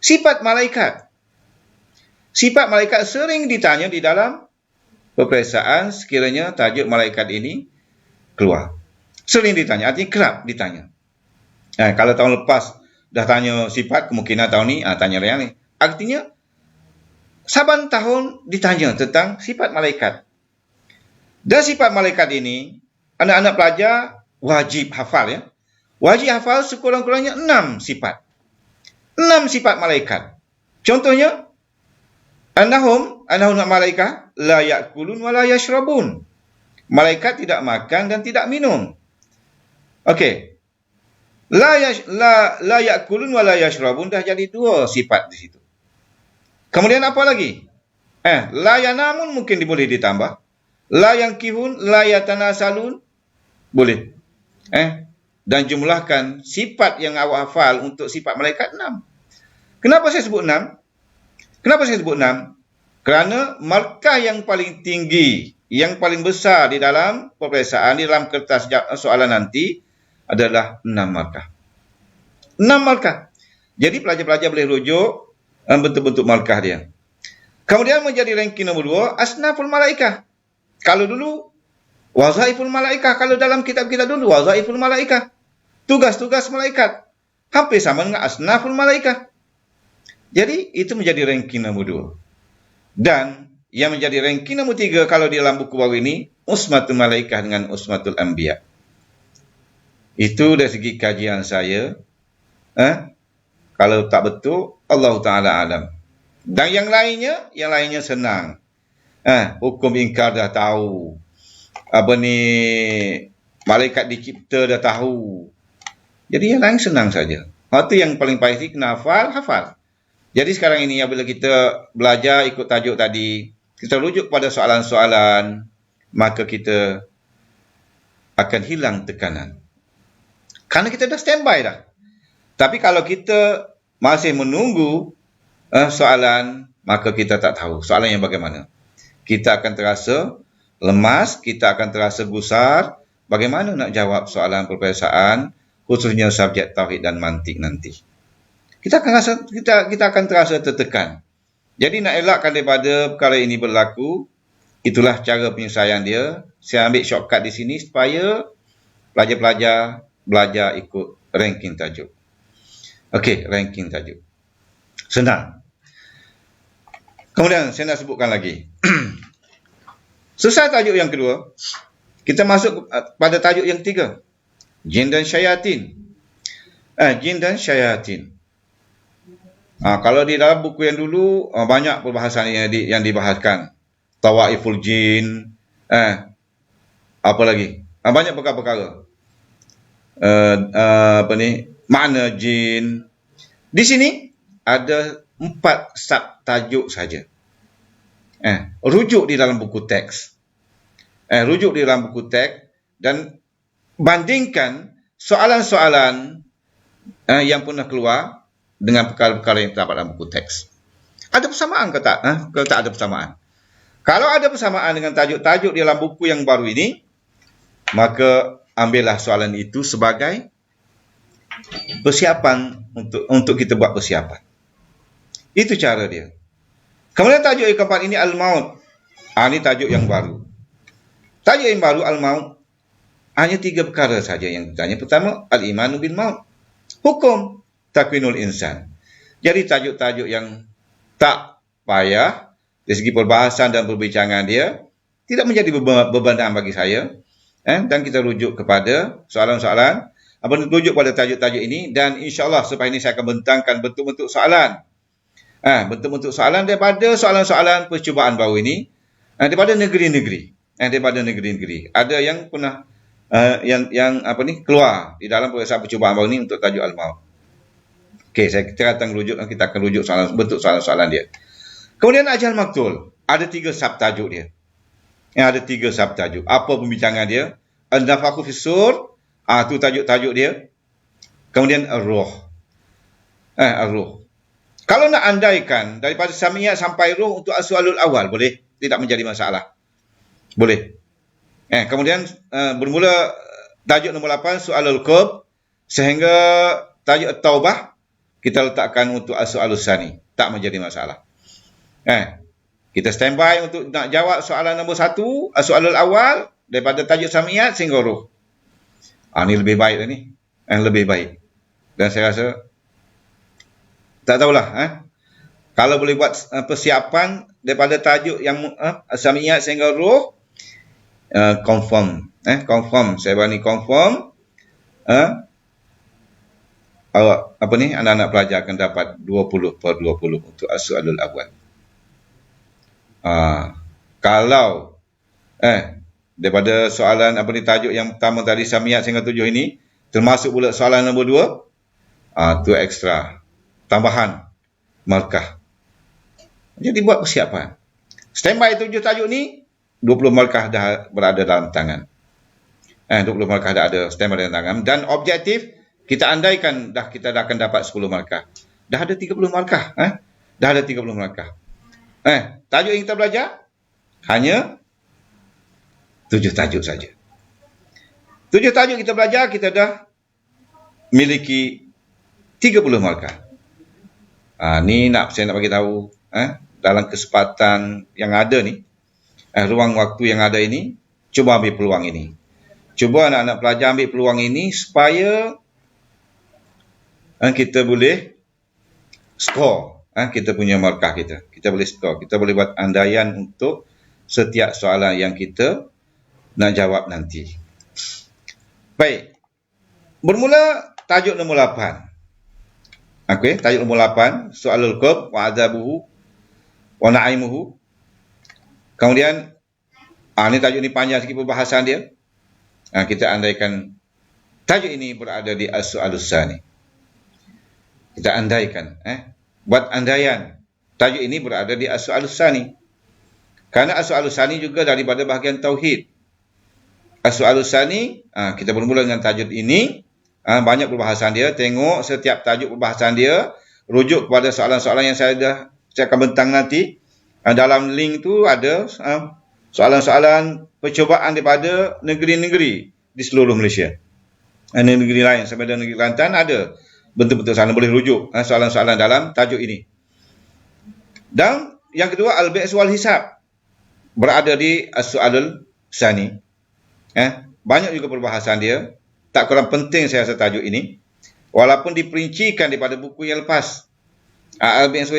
Sifat malaikat. Sifat malaikat sering ditanya di dalam peperiksaan sekiranya tajuk malaikat ini keluar. Sering ditanya, artinya kerap ditanya. Kalau tahun lepas dah tanya sifat, kemungkinan tahun ni tanya yang ni. Artinya, saban tahun ditanya tentang sifat malaikat. Dan sifat malaikat ini, anak-anak pelajar wajib hafal ya. Wajib hafal sekurang-kurangnya 6 sifat. 6 sifat malaikat. Contohnya, Annahum malaikah la ya'kulun wa la yashrabun. Malaikat tidak makan dan tidak minum. Okey. La ya'kulun wa la yashrabun dah jadi 2 sifat di situ. Kemudian apa lagi? La yanamun mungkin boleh ditambah. La yankihun, la yatanasalun. Boleh. Dan jumlahkan sifat yang awak hafal untuk sifat malaikat 6. Kenapa saya sebut 6? Kerana markah yang paling tinggi, yang paling besar di dalam peperiksaan, di dalam kertas soalan nanti adalah 6 markah. 6 markah. Jadi pelajar-pelajar boleh rujuk bentuk-bentuk markah dia. Kemudian menjadi ranking nombor 2, asnaful malaikah. Kalau dulu, wazaiful malaikah. Kalau dalam kitab-kitab dulu, wazaiful malaikah. Tugas-tugas malaikat. Hampir sama dengan asnaful malaikah. Jadi, itu menjadi ranking nombor 2. Dan, yang menjadi ranking nombor 3, kalau di dalam buku baru ini, usmatul malaikah dengan usmatul anbiya. Itu dari segi kajian saya. Kalau tak betul, Allah Ta'ala alam. Dan yang lainnya senang. Hukum ingkar dah tahu. Malaikat dicipta dah tahu. Jadi yang lain senang saja. Itu yang paling pasti kena hafal. Jadi sekarang ini apabila kita belajar ikut tajuk tadi, kita rujuk pada soalan-soalan, maka kita akan hilang tekanan. Karena kita dah standby dah. Tapi kalau kita masih menunggu soalan, maka kita tak tahu soalan yang bagaimana. Kita akan terasa lemas, kita akan terasa gusar. Bagaimana nak jawab soalan peperiksaan, khususnya subjek tauhid dan mantik nanti. Kita akan terasa tertekan. Jadi nak elakkan daripada perkara ini berlaku, itulah cara penyelesaian dia. Saya ambil shortcut di sini supaya pelajar-pelajar belajar ikut ranking tajuk. Okey, ranking tajuk. Senang. Kemudian saya nak sebutkan lagi. Selesai tajuk yang kedua, kita masuk pada tajuk yang 3. Jin dan syayatin. Jin dan syayatin. Kalau di dalam buku yang dulu, banyak perbahasan yang dibahaskan. Tawaiful jin. Apa lagi? Banyak perkara-perkara. Makna jin. Di sini ada 4 subtajuk saja. Rujuk di dalam buku teks. Dan bandingkan soalan-soalan yang pernah keluar dengan perkara-perkara yang terdapat dalam buku teks. Ada persamaan ke tak? Kalau tak ada persamaan. Kalau ada persamaan dengan tajuk-tajuk di dalam buku yang baru ini, maka ambillah soalan itu sebagai persiapan untuk kita buat persiapan. Itu cara dia. Kemudian tajuk yang keempat ini Al-Maut. Ini tajuk yang baru. Tajuk yang baru Al-Maut. Hanya 3 perkara saja yang ditanya. Pertama, Al-Imanu bil Maut. Hukum takwinul insan. Jadi tajuk-tajuk yang tak payah dari segi perbahasan dan perbincangan dia, tidak menjadi beban bagi saya. Dan kita rujuk kepada soalan-soalan, rujuk pada tajuk-tajuk ini, dan insya-Allah selepas ini saya akan bentangkan bentuk-bentuk soalan. Bentuk-bentuk soalan daripada soalan-soalan percubaan baru ini, daripada negeri-negeri. Ada yang pernah keluar di dalam peperiksaan percubaan baru ini untuk tajuk Al-Maut. Okey, kita akan rujuk bentuk soalan-soalan dia. Kemudian ajal maktul, ada 3 subtajuk dia. Ada 3 subtajuk. Apa pembincangan dia? An-nafakhu fis-sur, itu tajuk-tajuk dia. Kemudian ar-ruh. Ar-ruh. Kalau nak andaikan daripada samiyat sampai ruh untuk as-soalul awal, boleh? Tidak menjadi masalah. Boleh. Kemudian bermula tajuk nombor 8, soalul qurb, sehingga tajuk at-taubah, kita letakkan untuk as-soalus sani. Tak menjadi masalah. Kita standby untuk nak jawab soalan nombor 1, as-soalul awal, daripada tajuk samiyat sehingga ruh. Ini lebih baik dah ni. Lebih baik. Dan saya rasa, tak tahulah. Kalau boleh buat persiapan daripada tajuk yang samiyat sehingga ruh, confirm. Confirm. Saya berani confirm. Anak-anak pelajar akan dapat 20/20 untuk as-soalul awal. Kalau daripada soalan tajuk yang pertama tadi samiyat sehingga 7 ini termasuk pula soalan nombor 2, tu ekstra tambahan markah. Jadi buat persiapan. Standby 7 tajuk ni 20 markah dah berada dalam tangan. 20 markah dah ada standby dalam tangan, dan objektif kita andaikan kita dah akan dapat 10 markah. Dah ada 30 markah. Dah ada 30 markah. Tajuk yang kita belajar hanya 7 tajuk saja. 7 tajuk kita belajar, kita dah miliki 30 markah. Ni saya nak bagi tahu dalam kesempatan yang ada ni, ruang waktu yang ada ini, cuba ambil peluang ini. Cuba anak-anak pelajar ambil peluang ini supaya kita boleh skor kita punya markah kita. Kita boleh skor. Kita boleh buat andaian untuk setiap soalan yang kita nak jawab nanti. Baik. Bermula tajuk nombor 8. Okey, tajuk nombor 8, soalul qurb wa adzabuhu wa na'imuhu. Kemudian ni tajuk ni panjang sikit perbahasan dia. Kita andaikan tajuk ini berada di as-soalus tsani. Kita andaikan buat andaian tajuk ini berada di as-soalus tsani. Karena as-soalus tsani juga daripada bahagian tauhid. As-soalus tsani, kita bermula dengan tajuk ini. Banyak perbahasan dia. Tengok setiap tajuk perbahasan dia, rujuk kepada soalan-soalan yang saya akan bentang nanti. Dalam link tu ada soalan-soalan percubaan daripada negeri-negeri di seluruh Malaysia. Negeri lain sampai dengan negeri Kelantan ada betul-betul sana boleh rujuk soalan-soalan dalam tajuk ini. Dan yang kedua, al-ba'ts wal hisab, berada di as-soalul tsani. Banyak juga perbahasan dia. Tak kurang penting saya rasa tajuk ini, walaupun diperincikan daripada buku yang lepas. Al-ba'ts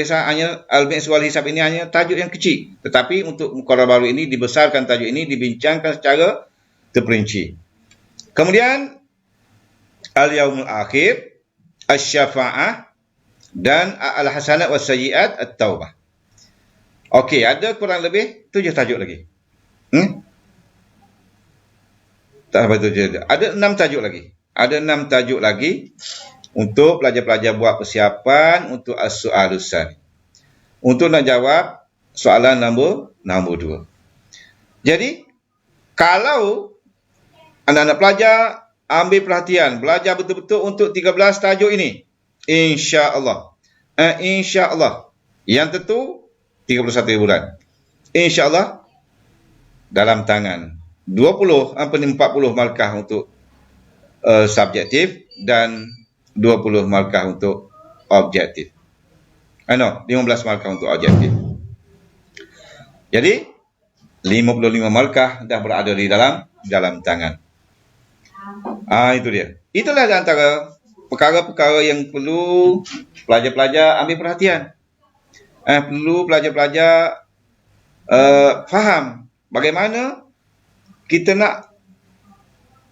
wal hisab ini hanya tajuk yang kecil, tetapi untuk muqarrar baru ini dibesarkan tajuk ini, dibincangkan secara terperinci. Kemudian al-yaumul akhir, asy-syafa'ah, dan al-hasanat was sayyi'at, at-taubah. Okey, ada kurang lebih 7 tajuk lagi. Tak sampai 7. Ada 6 tajuk lagi. Ada 6 tajuk lagi untuk pelajar-pelajar buat persiapan untuk as-soalus tsani. Untuk nak jawab soalan nombor 2. Jadi, kalau anak-anak pelajar ambil perhatian, belajar betul-betul untuk 13 tajuk ini, insya-Allah. Insya-Allah. Yang tentu 31 bulan. Insya-Allah dalam tangan 40 markah untuk subjektif dan 20 markah untuk objektif. 15 markah untuk objektif. Jadi 55 markah dah berada di dalam tangan. Itu dia. Itulah di antara perkara-perkara yang perlu pelajar-pelajar ambil perhatian. Perlu pelajar-pelajar faham bagaimana kita nak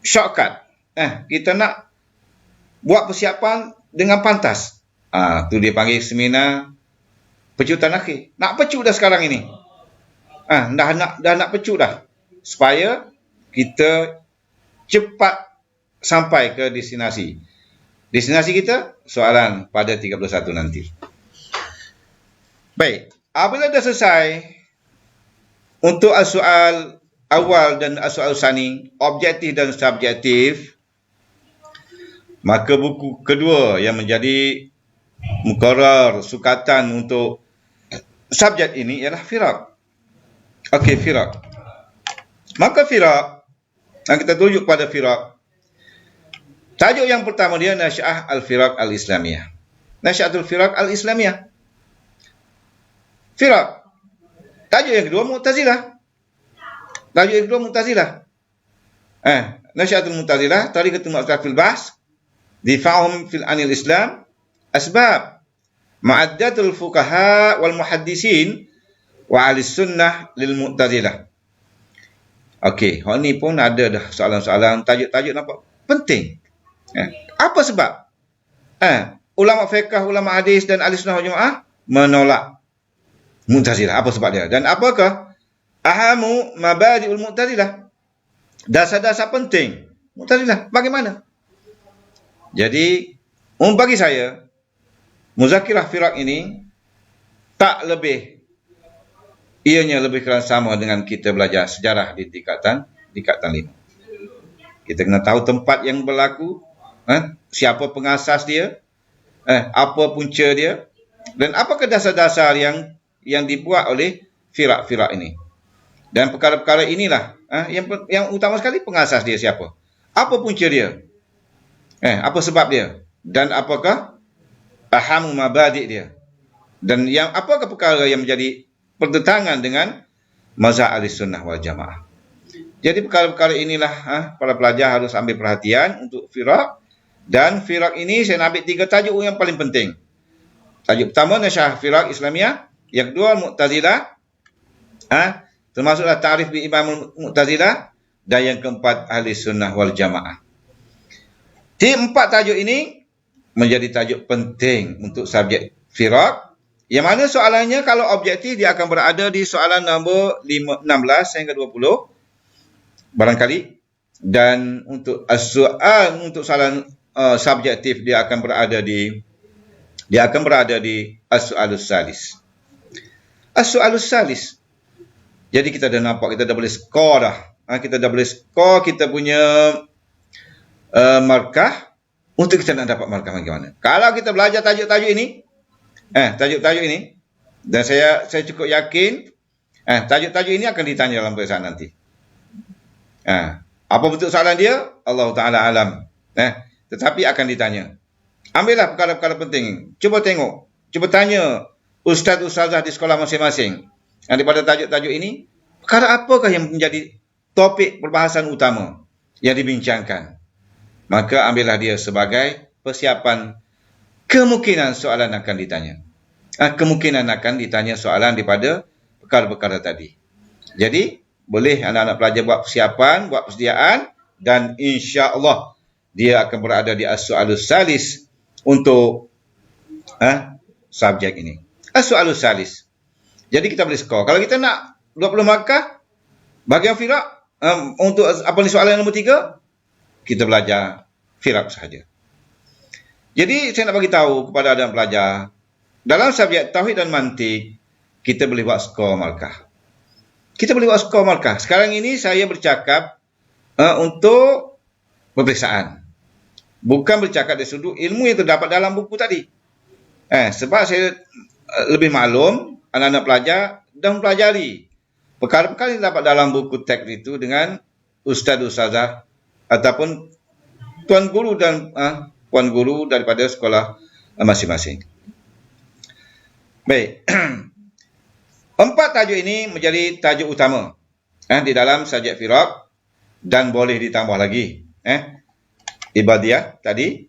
shortcut. Kita nak buat persiapan dengan pantas. Tu dia panggil seminar pecutan akhir. Nak pecut dah sekarang ini. Dah nak pecut dah. Supaya kita cepat sampai ke destinasi. Destinasi kita soalan pada 31 nanti. Baik, apabila dah selesai untuk soal awal dan as-soal tsani, objektif dan subjektif, maka buku kedua yang menjadi muqarrar, sukatan untuk subjek ini ialah firaq. Okey, firaq. Maka firaq, kita tunjuk pada firaq. Tajuk yang pertama dia Nasy'ah al-Firaq al-Islamiyah. Nasy'atul Firaq al-Islamiyah. Firaq. Tajuk yang kedua Mu'tazilah. Tajuk yang kedua Mu'tazilah. Nasy'atul Mu'tazilah, tariqatul Mu'tazilah fil bahs, difa'uhum fil anil Islam, asbab, ma'addatul fuqaha wal muhaddisin wa ahli sunnah lil Mu'tazilah. Okey, hal ni pun ada dah soalan-soalan, tajuk-tajuk nampak penting. Apa sebab? Ulama fiqh, ulama hadis dan ahli sunnah wal jamaah menolak Mu'tazilah. Apa sebab dia? Dan apakah ahamu mabadi'ul Mu'tazilah? Dasar-dasar penting Mu'tazilah bagaimana? Jadi, bagi saya, muzakirah firaq ini tak lebih, ianya lebih kurang sama dengan kita belajar sejarah di tingkatan 5. Kita kena tahu tempat yang berlaku, siapa pengasas dia, apa punca dia, dan apakah dasar-dasar yang dibuat oleh firaq-firaq ini. Dan perkara-perkara inilah yang utama sekali, pengasas dia siapa, apa punca dia, apa sebab dia, dan apakah ahamu mabadi' dia, dan yang apakah perkara yang menjadi pertentangan dengan mazhab Ahlussunnah wal Jamaah. Jadi perkara-perkara inilah para pelajar harus ambil perhatian untuk firaq. Dan firaq ini saya nak ambil 3 tajuk yang paling penting. Tajuk pertama Nasy'ah Firaq Islamiyah, yang kedua Mu'tazilah, termasuklah ta'rif bi Imam Mu'tazilah, dan yang keempat Ahlussunnah wal Jamaah. 4 tajuk ini menjadi tajuk penting untuk subjek firaq, yang mana soalannya kalau objektif dia akan berada di soalan nombor 16 hingga 20 barangkali, dan untuk soal untuk soalan subjektif dia akan berada di as-su'alus salis. As-su'alus salis. Jadi kita dah nampak, kita dah boleh skor dah. Kita dah boleh skor kita punya markah. Untuk kita nak dapat markah bagaimana? Kalau kita belajar tajuk-tajuk ini, tajuk-tajuk ini, dan saya cukup yakin tajuk-tajuk ini akan ditanya dalam peperiksaan nanti. Apa bentuk soalan dia? Allah Ta'ala alam. Tetapi akan ditanya. Ambillah perkara-perkara penting. Cuba tengok. Cuba tanya ustaz-ustazah di sekolah masing-masing. Daripada tajuk-tajuk ini, perkara apakah yang menjadi topik perbahasan utama yang dibincangkan? Maka ambillah dia sebagai persiapan kemungkinan soalan akan ditanya. Kemungkinan akan ditanya soalan daripada perkara-perkara tadi. Jadi, boleh anak-anak pelajar buat persiapan, buat persediaan, dan insya-Allah dia akan berada di as-su'alus salis untuk subjek ini. As-su'alus salis. Jadi kita boleh skor. Kalau kita nak 20 markah bagi yang firaq, untuk apa ni soalan nombor 3, kita belajar firaq sahaja. Jadi saya nak bagi tahu kepada anak pelajar, dalam subjek tauhid dan mantik kita boleh buat skor markah. Kita boleh buat skor markah. Sekarang ini saya bercakap untuk peperiksaan. Bukan bercakap dari sudut ilmu yang terdapat dalam buku tadi. Sebab saya lebih maklum, anak-anak pelajar dah mempelajari perkara-perkara yang terdapat dalam buku teks itu dengan ustaz-ustazah ataupun tuan guru dan puan guru daripada sekolah masing-masing. Baik. 4 tajuk ini menjadi tajuk utama di dalam subjek firaq, dan boleh ditambah lagi. Ibadiyah tadi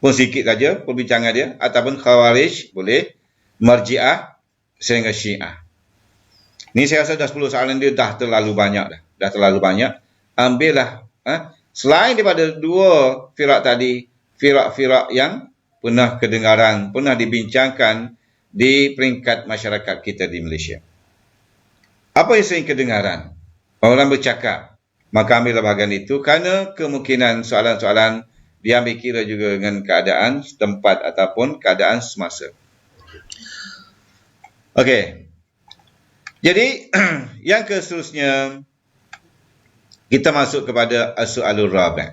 pun sikit saja perbincangan dia, ataupun Khawarij boleh, Marji'ah sehingga Syiah. Ni saya rasa dah 10 soalan dia dah terlalu banyak dah. Dah terlalu banyak. Ambillah selain daripada 2 firaq tadi, firaq-firaq yang pernah kedengaran, pernah dibincangkan di peringkat masyarakat kita di Malaysia. Apa yang sering kedengaran? Orang bercakap. Maka ambillah bahagian itu, kerana kemungkinan soalan-soalan diambil kira juga dengan keadaan setempat ataupun keadaan semasa. Okey. Jadi, yang seterusnya, kita masuk kepada as-su'alur rabi'.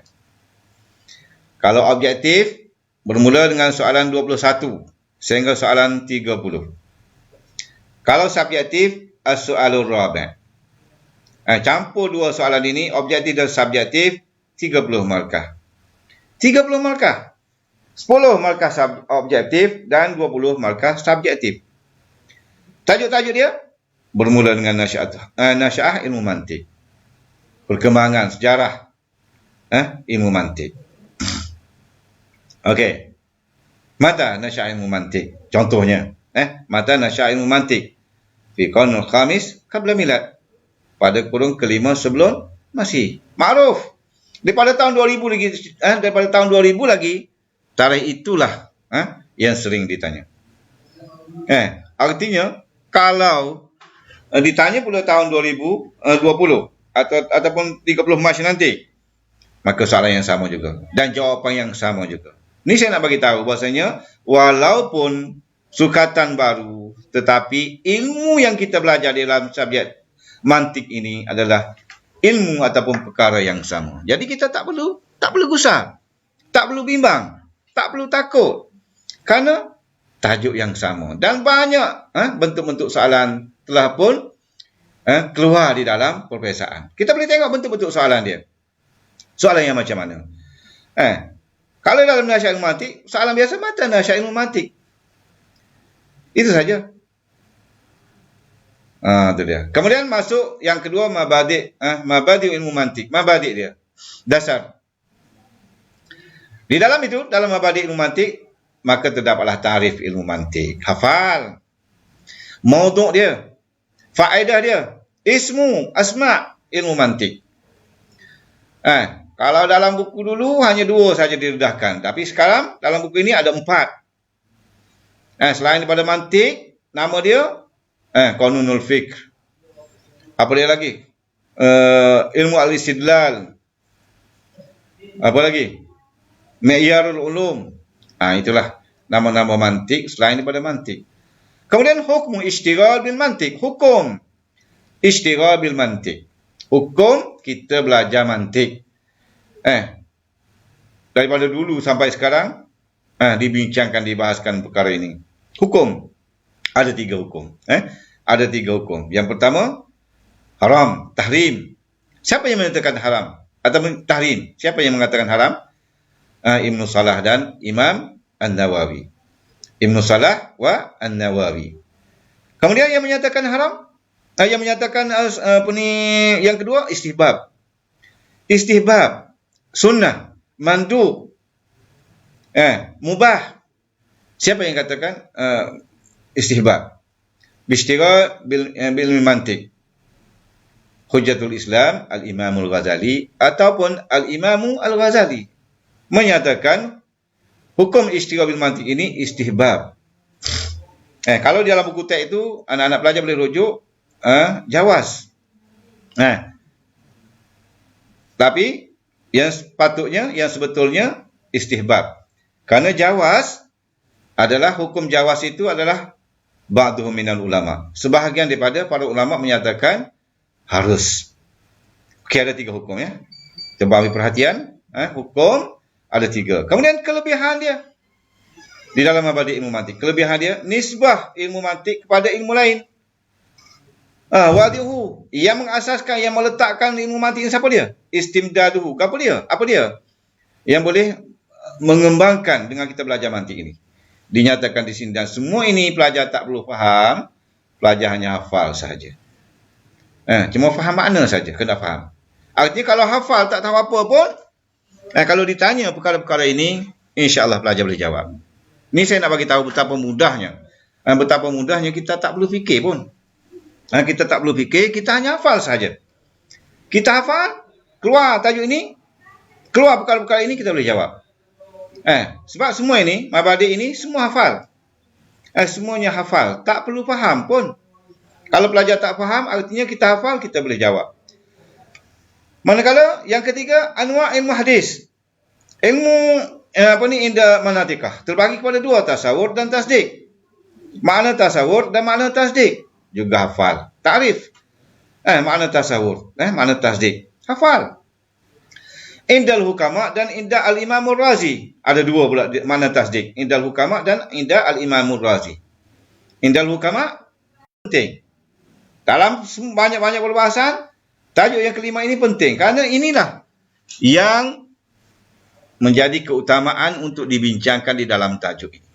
Kalau objektif, bermula dengan soalan 21 sehingga soalan 30. Kalau subjektif, as-soalur rabi'. Campur dua soalan ini, objektif dan subjektif, 30 markah. 30 markah. 10 markah objektif dan 20 markah subjektif. Tajuk-tajuk dia bermula dengan nasya'ah ilmu mantik. Perkembangan sejarah ilmu mantik. Okey. Mata nasya'ah ilmu mantik. Contohnya, mata nasya'ah ilmu mantik. Fi qarnul khamis qabla milad. Pada kurun kelima sebelum Masih. Ma'ruf. Daripada tahun 2000 lagi, daripada tahun 2000 lagi, tarikh itulah yang sering ditanya. Artinya, kalau ditanya pula tahun 2020 ataupun 30 Mac nanti, maka soalan yang sama juga dan jawapan yang sama juga. Ni saya nak bagi tahu bahasanya walaupun sukatan baru, tetapi ilmu yang kita belajar dalam subjek mantik ini adalah ilmu ataupun perkara yang sama. Jadi kita tak perlu gusar, tak perlu bimbang, tak perlu takut, kerana tajuk yang sama dan banyak bentuk-bentuk soalan telah pun keluar di dalam perperiksaan. Kita boleh tengok bentuk-bentuk soalan dia. Soalan yang macam mana? Kalau dalam nasya'ah ilmu mantik, soalan biasa mata nasya'ah ilmu mantik. Itu saja. Itu dia. Kemudian masuk yang kedua, mabadi' ilmu mantik. Mabadi' dia. Dasar. Di dalam itu, dalam mabadi' ilmu mantik, maka terdapatlah tarif ilmu mantik. Hafal. Maudhu' dia. Faedah dia. Asma' ilmu mantik. Kalau dalam buku dulu hanya 2 saja didedahkan. Tapi sekarang dalam buku ini ada 4. Selain daripada mantik, nama dia Qanunul Fiqh. Apa dia lagi? Ilmu al-istidlal. Apa lagi? Mi'yarul ulum. Itulah nama-nama mantik selain daripada mantik. Kemudian hukum ishtighal bil mantik. Hukum ishtighal bil mantik. Hukum kita belajar mantik. Daripada dulu sampai sekarang dibincangkan, dibahaskan perkara ini. Hukum. Ada 3 hukum. Ada 3 hukum. Yang pertama, haram, tahrim. Siapa yang mengatakan haram ataupun tahrim? Siapa yang mengatakan haram? Ibnu Salah dan Imam An-Nawawi. Ibnu Salah wa An-Nawawi. Kemudian yang menyatakan haram, yang menyatakan yang kedua, istihbab. Istihbab, sunnah, mandub, mubah. Siapa yang katakan istihbab? Bishtighal bil mantik. Hujjatul Islam Al-Imamul Ghazali ataupun Al-Imamu Al-Ghazali menyatakan hukum ishtighal bil mantik ini istihbab. Kalau di dalam buku teks itu anak-anak pelajar boleh rujuk jawaz. Tapi yang sepatutnya, yang sebetulnya istihbab. Kerana jawaz adalah, hukum jawaz itu adalah ba'duhum minal ulama. Sebahagian daripada para ulama menyatakan harus. Okey, ada 3 hukum ya. Cuba ambil perhatian, hukum ada 3. Kemudian kelebihan dia di dalam mabadi' ilmu mantik. Kelebihan dia, nisbah ilmu mantik kepada ilmu lain. Wadihu, yang mengasaskan, yang meletakkan ilmu mantik ini siapa dia? Istimdaduhu. Apa dia? Yang boleh mengembangkan dengan kita belajar mantik ini. Dinyatakan di sini, dan semua ini pelajar tak perlu faham, pelajar hanya hafal saja. Cuma faham makna saja, kena faham. Artinya kalau hafal tak tahu apa pun, kalau ditanya perkara-perkara ini, insya-Allah pelajar boleh jawab. Ini saya nak bagi tahu betapa mudahnya. Betapa mudahnya kita tak perlu fikir pun. Kita tak perlu fikir, kita hanya hafal saja. Kita hafal, keluar tajuk ini, keluar perkara-perkara ini, kita boleh jawab. Sebab semua ini, mabadi' ini, semua hafal. Semuanya hafal. Tak perlu faham pun. Kalau pelajar tak faham, artinya kita hafal, kita boleh jawab. Manakala yang ketiga, anwa' ilmu hadis. Ilmu inda manatikah. Terbagi kepada 2, tasawur dan tasdik. Makna tasawur dan makna tasdik. Juga hafal. Ta'rif. Makna tasawur. Makna tasdik. Hafal. Indal hukama dan inda al-imamul razi. Ada dua pula mana tasdik. Indal hukama dan inda al-imamul razi. Indal hukama penting. Dalam banyak-banyak perbahasan, tajuk yang kelima ini penting. Kerana inilah yang menjadi keutamaan untuk dibincangkan di dalam tajuk ini.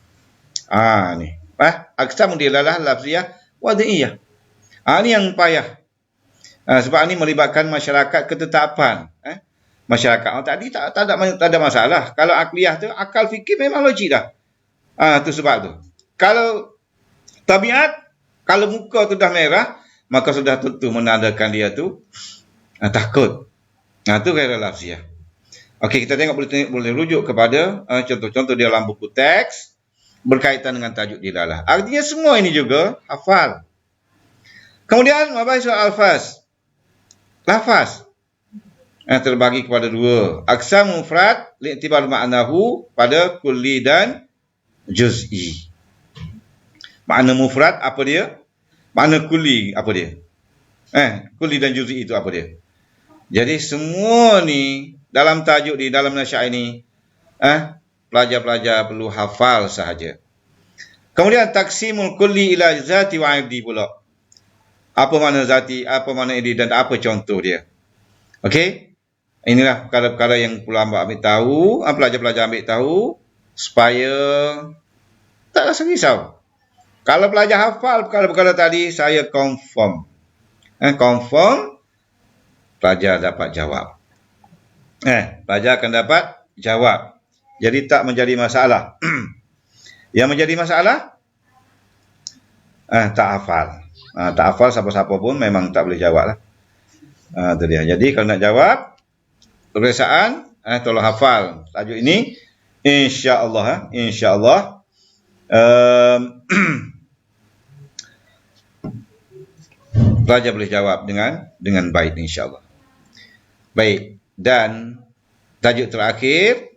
Ni. Aqsamud dilalah lafziyah wad'iyah. Ini yang payah. Sebab ini melibatkan masyarakat ketetapan. Masyarakat tadi tak ada masalah. Kalau akliyah tu, akal fikir memang logik dah. Tu sebab tu. Kalau tabiat, kalau muka tu dah merah, maka sudah tentu menandakan dia tu takut. Tu gairah lafziyah. Okey, kita tengok boleh rujuk kepada contoh-contoh di dalam buku teks berkaitan dengan tajuk dilalah. Artinya semua ini juga hafal. Kemudian mabahis al-alfaz. Lafaz terbagi kepada dua. Aqsam mufrad li'tibar ma'nahu pada kulli dan juz'i. Makna mufrad apa dia? Makna kulli apa dia? Kulli dan juz'i itu apa dia? Jadi semua ni dalam tajuk di dalam nasihat ini pelajar-pelajar perlu hafal sahaja. Kemudian taksimul kulli ila zati wa iddi pula. Apa makna zati, apa makna iddi dan apa contoh dia? Okey? Inilah perkara-perkara yang perlu ambil tahu, pelajar-pelajar ambil tahu supaya tak rasa risau. Kalau pelajar hafal perkara-perkara tadi, saya confirm. Confirm pelajar dapat jawab. Pelajar akan dapat jawab. Jadi tak menjadi masalah. Yang menjadi masalah tak hafal. Tak hafal siapa-siapa pun memang tak boleh jawab lah. Itu dia. Jadi kalau nak jawab peperiksaan, tolong hafal tajuk ini, insya-Allah. Insya-Allah pelajar boleh jawab dengan baik, insya-Allah. Baik, dan tajuk terakhir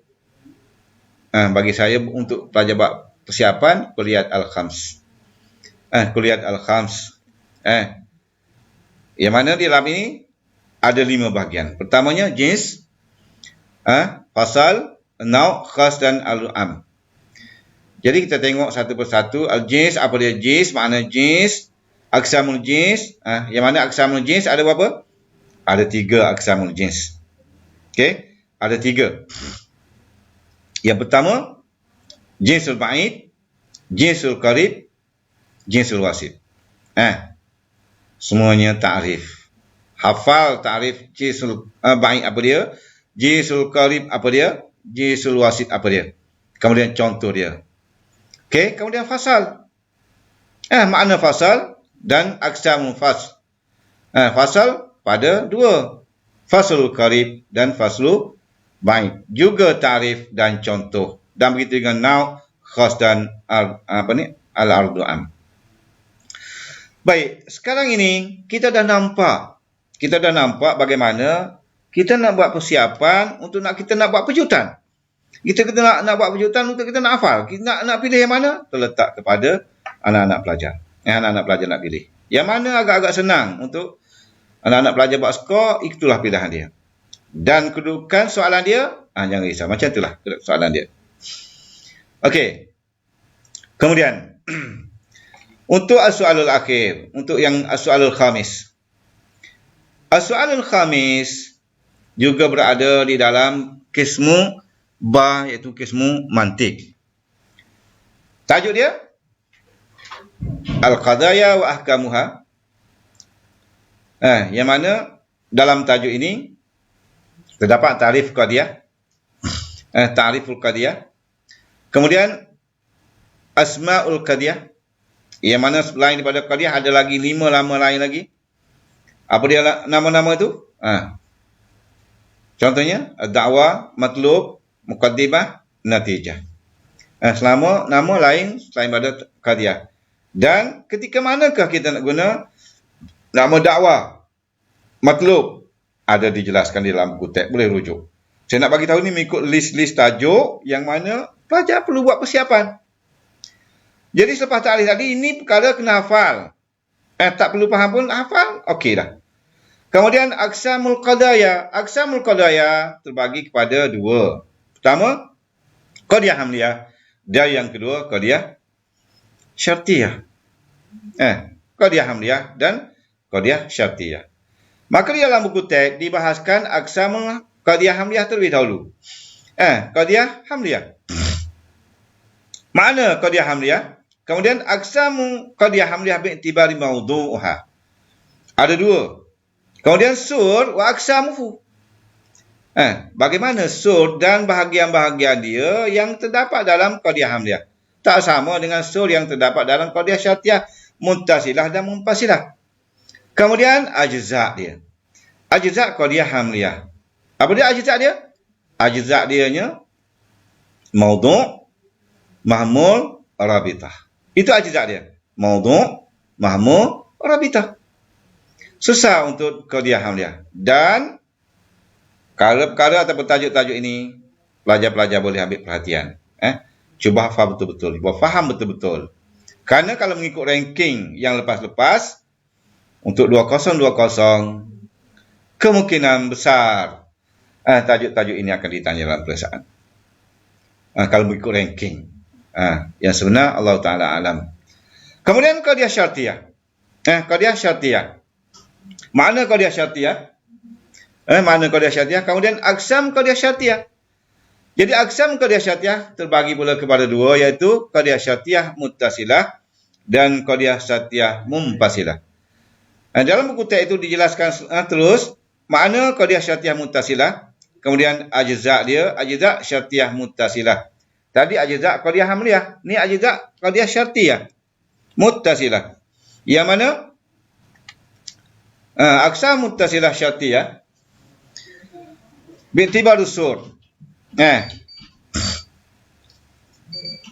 bagi saya untuk pelajar buat persiapan kuliah al-khams. Kuliah al-khams. Yang mana di dalam ini ada 5 bahagian. Pertamanya jins, fasal, nau', khas dan al-am. Jadi kita tengok satu persatu. Al-jins, apa dia jins? Makna jins. Aqsamul jins. Yang mana aqsamul jins ada berapa? Ada 3 aqsamul jins. Okey, ada 3. Yang pertama, jinsul ba'id, jinsul qarib, jinsul wasit. Semuanya ta'rif. Hafal ta'rif jinsul ba'id apa dia, jinsul qarib apa dia, jinsul wasit apa dia. Kemudian contoh dia. Okey, kemudian fasal. Makna fasal dan aqsamul fasl. Fasal pada 2. Faslul qarib dan faslul ba'id. Juga ta'rif dan contoh. Dan begitu dengan nau', khas dan al-ardu am. Baik, sekarang ini kita dah nampak bagaimana kita nak buat persiapan untuk kita nak buat pejutan. Kita nak buat pejutan untuk kita nak hafal. Kita nak pilih yang mana? Terletak kepada anak-anak pelajar. Anak-anak pelajar nak pilih. Yang mana agak-agak senang untuk anak-anak pelajar buat skor, itulah pilihan dia. Dan kedudukan soalan dia, jangan risau. Macam itulah soalan dia. Okey. Kemudian, untuk as-soalul akhir, untuk yang as-soalul khamis. As-soalul khamis juga berada di dalam kismu ba, iaitu kismu mantik. Tajuk dia Al-Qadaya wa Ahkamuha. Yang mana dalam tajuk ini terdapat ta'rif qadiyah, ta'riful qadiyah. Kemudian asma'ul qadiyah, yang mana selain daripada qadiyah ada lagi 5 nama lain lagi. Apa dia nama-nama itu? Contohnya dakwah, matlub, muqaddimah, natijah. Selama nama lain selain daripada qadiyah. Dan ketika manakah kita nak guna nama dakwah, matlub, ada dijelaskan di dalam buku teks, boleh rujuk. Saya nak bagi tahu ni mengikut list-list tajuk yang mana pelajar perlu buat persiapan. Jadi selepas ta'rif tadi, ini perkara kena hafal. Tak perlu faham pun hafal, okey dah. Kemudian aqsamul qadaya. Aqsamul qadaya terbagi kepada dua. Pertama, qadiyah hamliyah. Dan yang kedua, qadiyah syartiyah. Qadiyah hamliyah dan qadiyah syartiyah. Maka di dalam buku teks dibahaskan aqsamul qadiyah hamliyah terlebih dahulu. Qadiyah hamliyah. Makna qadiyah hamliyah? Kemudian aqsamu qadiyah hamliyah bi'tibari mawdu'uha. Ada dua. Kemudian sur wa aqsamuhu. Bagaimana sur dan bahagian-bahagian dia yang terdapat dalam qadiyah hamliyah? Tak sama dengan sur yang terdapat dalam qadiyah syartiyah, muttasilah dan munfasilah. Kemudian ajza' dia. Ajza' qadiyah hamliyah. Apa dia ajza' dia? Ajza' dianya maudhu', mahmul, rabitah. Itu ajza' dia. Maudhu', mahmul, rabitah. Susah untuk qadiyah hamliyah. Dan perkara ataupun tajuk-tajuk ini pelajar-pelajar boleh ambil perhatian. Cuba faham betul-betul. Faham betul-betul. Kerana kalau mengikut ranking yang lepas-lepas, untuk 2020, kemungkinan besar tajuk-tajuk ini akan ditanya dalam peperiksaan. Kalau mengikut ranking. Yang sebenar Allah Ta'ala alam. Kemudian qadiyah syartiyah. Qadiyah syartiyah. Makna qadiyah syartiyah? Makna qadiyah syartiyah. Kemudian aqsam qadiyah syartiyah. Jadi aqsam qadiyah syartiyah terbagi pula kepada dua, iaitu qadiyah syartiyah muttasilah dan qadiyah syartiyah munfasilah. Dalam buku teks itu dijelaskan terus makna qadiyah syartiyah muttasilah, kemudian ajza' dia, ajza' syartiyah muttasilah. Tadi ajza' qadiyah hamliyah, ni ajza' qadiyah syartiyah muttasilah. Yang mana aqsam muttasilah syartiyah bi'tibar usur.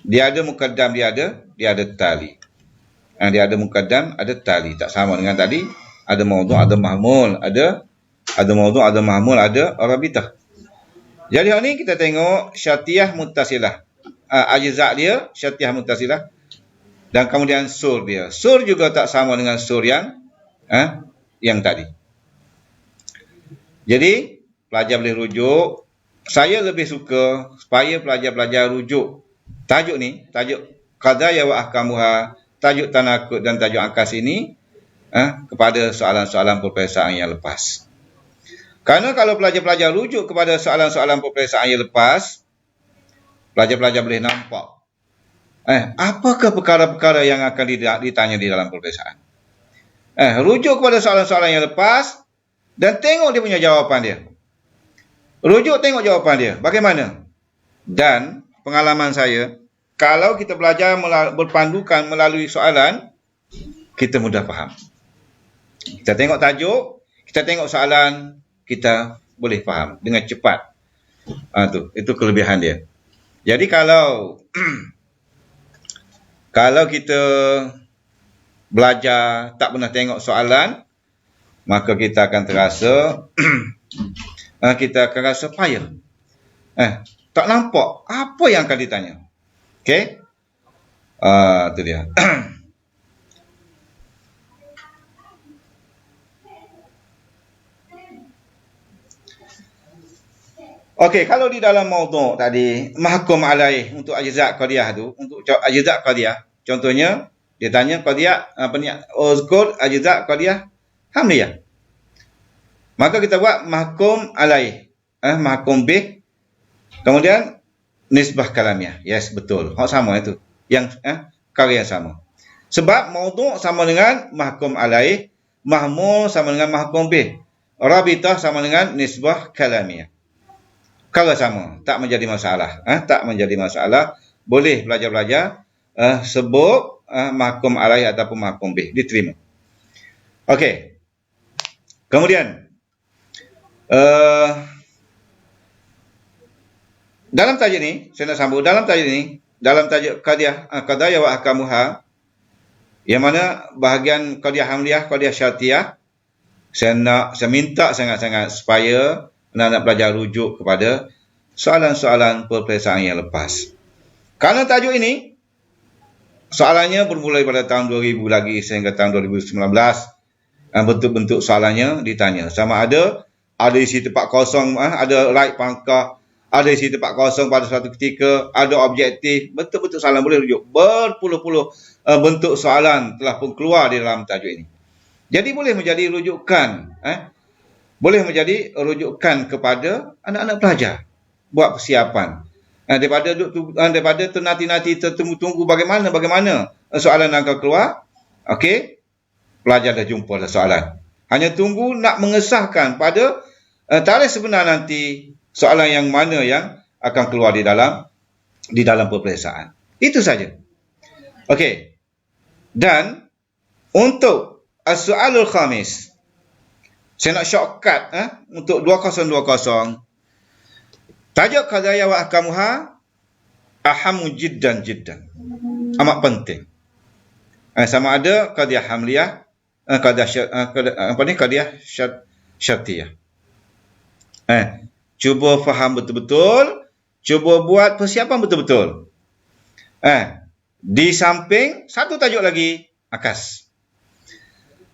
Dia ada muqaddam, dia ada tali. Dia ada muqaddam, ada tali. Tak sama dengan tadi. Ada maudhu', ada mahmul, ada maudhu', ada mahmul, ada rabitah. Jadi hari ni kita tengok syartiyah muttasilah. Ajza' dia syartiyah muttasilah. Dan kemudian sur dia. Sur juga tak sama dengan sur yang tadi. Jadi pelajar boleh rujuk. Saya lebih suka supaya pelajar-pelajar rujuk tajuk ni, tajuk qadaya wa ahkamuha, tajuk tanakut dan tajuk angkas ini kepada soalan-soalan peperiksaan yang lepas. Kerana kalau pelajar-pelajar rujuk kepada soalan-soalan peperiksaan yang lepas, pelajar-pelajar boleh nampak apakah perkara-perkara yang akan ditanya di dalam peperiksaan. Rujuk kepada soalan-soalan yang lepas dan tengok dia punya jawapan dia. Rujuk, tengok jawapan dia. Bagaimana? Dan pengalaman saya, kalau kita belajar berpandukan melalui soalan, kita mudah faham. Kita tengok tajuk, kita tengok soalan, kita boleh faham dengan cepat. Itu kelebihan dia. Jadi kalau kita belajar tak pernah tengok soalan, maka kita akan terasa kita akan rasa payah. Tak nampak apa yang akan ditanya. Okey? Itu dia. Okey, kalau di dalam maudhu' tadi, mahkum alaih untuk ajza' qadiyah tu, untuk ajza' qadiyah, contohnya dia tanya qadiyah apa ni? Uzkur ajza' qadiyah hamliyah. Maka kita buat mahkum alaih, mahkum bih, kemudian nisbah kalamiah. Yes, betul. Sama itu. Yang karya sama. Sebab maudhu' sama dengan mahkum alaih, mahmul sama dengan mahkum bih, rabitah sama dengan nisbah kalamiah. Kalau sama, tak menjadi masalah. Tak menjadi masalah. Boleh pelajar-pelajar sebut mahkum alaih ataupun mahkum bih. Diterima. Okey. Kemudian dalam tajuk ni, saya nak sambung. Dalam tajuk ni, dalam tajuk qadaya wa ahkamuha, yang mana bahagian qadiyah hamliyah, qadiyah syartiyah, saya minta sangat-sangat supaya anak-anak pelajar rujuk kepada soalan-soalan peperiksaan yang lepas. Kerana tajuk ini, soalannya bermula pada tahun 2000 lagi sehingga tahun 2019. bentuk-bentuk soalannya ditanya. Sama ada isi tempat kosong, ada right pangkah, ada isi tempat kosong pada suatu ketika, ada objektif, bentuk-bentuk soalan boleh rujuk. Berpuluh-puluh bentuk soalan telah pun keluar di dalam tajuk ini. Jadi boleh menjadi rujukan, boleh menjadi rujukan kepada anak-anak pelajar buat persiapan. Daripada nanti tunggu bagaimana soalan akan keluar. Okey, pelajar dah jumpa dah soalan. Hanya tunggu nak mengesahkan pada tarikh sebenar nanti soalan yang mana yang akan keluar di dalam peperiksaan. Itu saja. Okey. Dan untuk as-soalul khamis, saya nak shortcut untuk 2020. Tajuk qadaya wa ahkamuha ahamu jiddan. Amat penting. Sama ada qadiyah hamliyah, qadiyah syartiyah. Cuba faham betul-betul, cuba buat persiapan betul-betul. Di samping satu tajuk lagi, akas.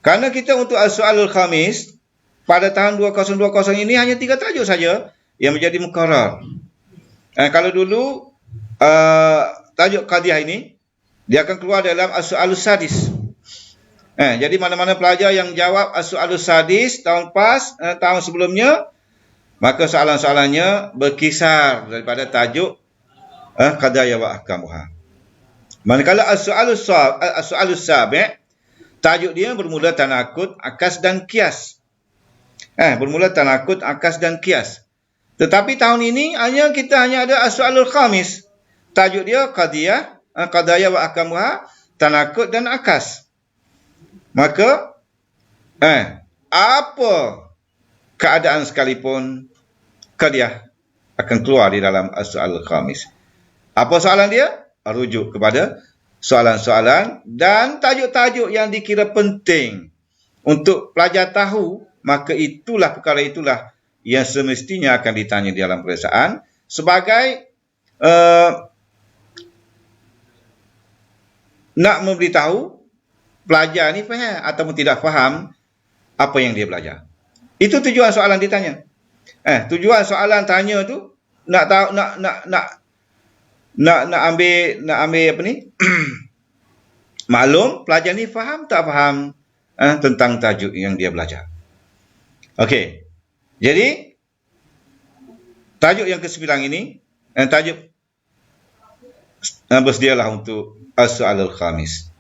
Kerana kita untuk as-soalul khamis pada tahun 2020 ini hanya 3 tajuk saja yang menjadi muqarrar. Kalau dulu tajuk qadiyah ini dia akan keluar dalam as-soalus sadis. Jadi mana-mana pelajar yang jawab as-soalus sadis tahun sebelumnya, maka soalan-soalannya berkisar daripada tajuk qadaya wa ahkamuha. Manakala as-soalus sabi', tajuk dia bermula tanakut, akas dan qiyas. Bermula tanakut, akas dan qiyas. Tetapi tahun ini kita hanya ada as-soalul khamis. Tajuk dia qadaya wa ahkamuha, tanakut dan akas. Maka apa keadaan sekalipun, qadiyah akan keluar di dalam as-soalul khamis. Apa soalan dia? Rujuk kepada soalan-soalan dan tajuk-tajuk yang dikira penting untuk pelajar tahu, maka perkara itulah yang semestinya akan ditanya di dalam peperiksaan sebagai nak memberitahu pelajar ni faham ataupun tidak faham apa yang dia belajar. Itu tujuan soalan ditanya. Tujuan soalan tanya tu nak tahu, nak ambil apa ni? Maklum pelajar ni faham tak faham tentang tajuk yang dia belajar. Okey. Jadi tajuk yang ke-9 ini, tajuk bersedialah untuk as-soalul khamis.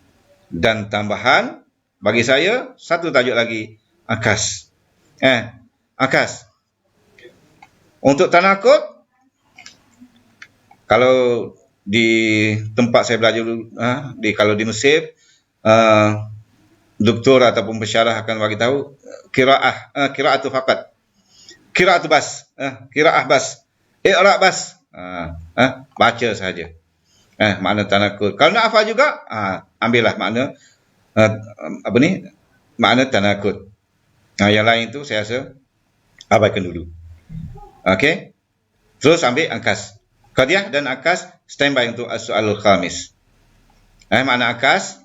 Dan tambahan bagi saya satu tajuk lagi, akas. Akas. Untuk tanakut, kalau di tempat saya belajar dulu, kalau di Mesir, doktor ataupun pensyarah akan bagi tahu qiraatu faqat. Qiraatu bas, qiraah bas. Iqra bas. Baca saja. Makna tanakut. Kalau nak hafal juga, ambillah makna makna tanakut. Yang lain tu saya rasa abaikan dulu. Okey. Terus ambil akas. Qadiyah dan akas standby untuk as-soalul khamis. Makna akas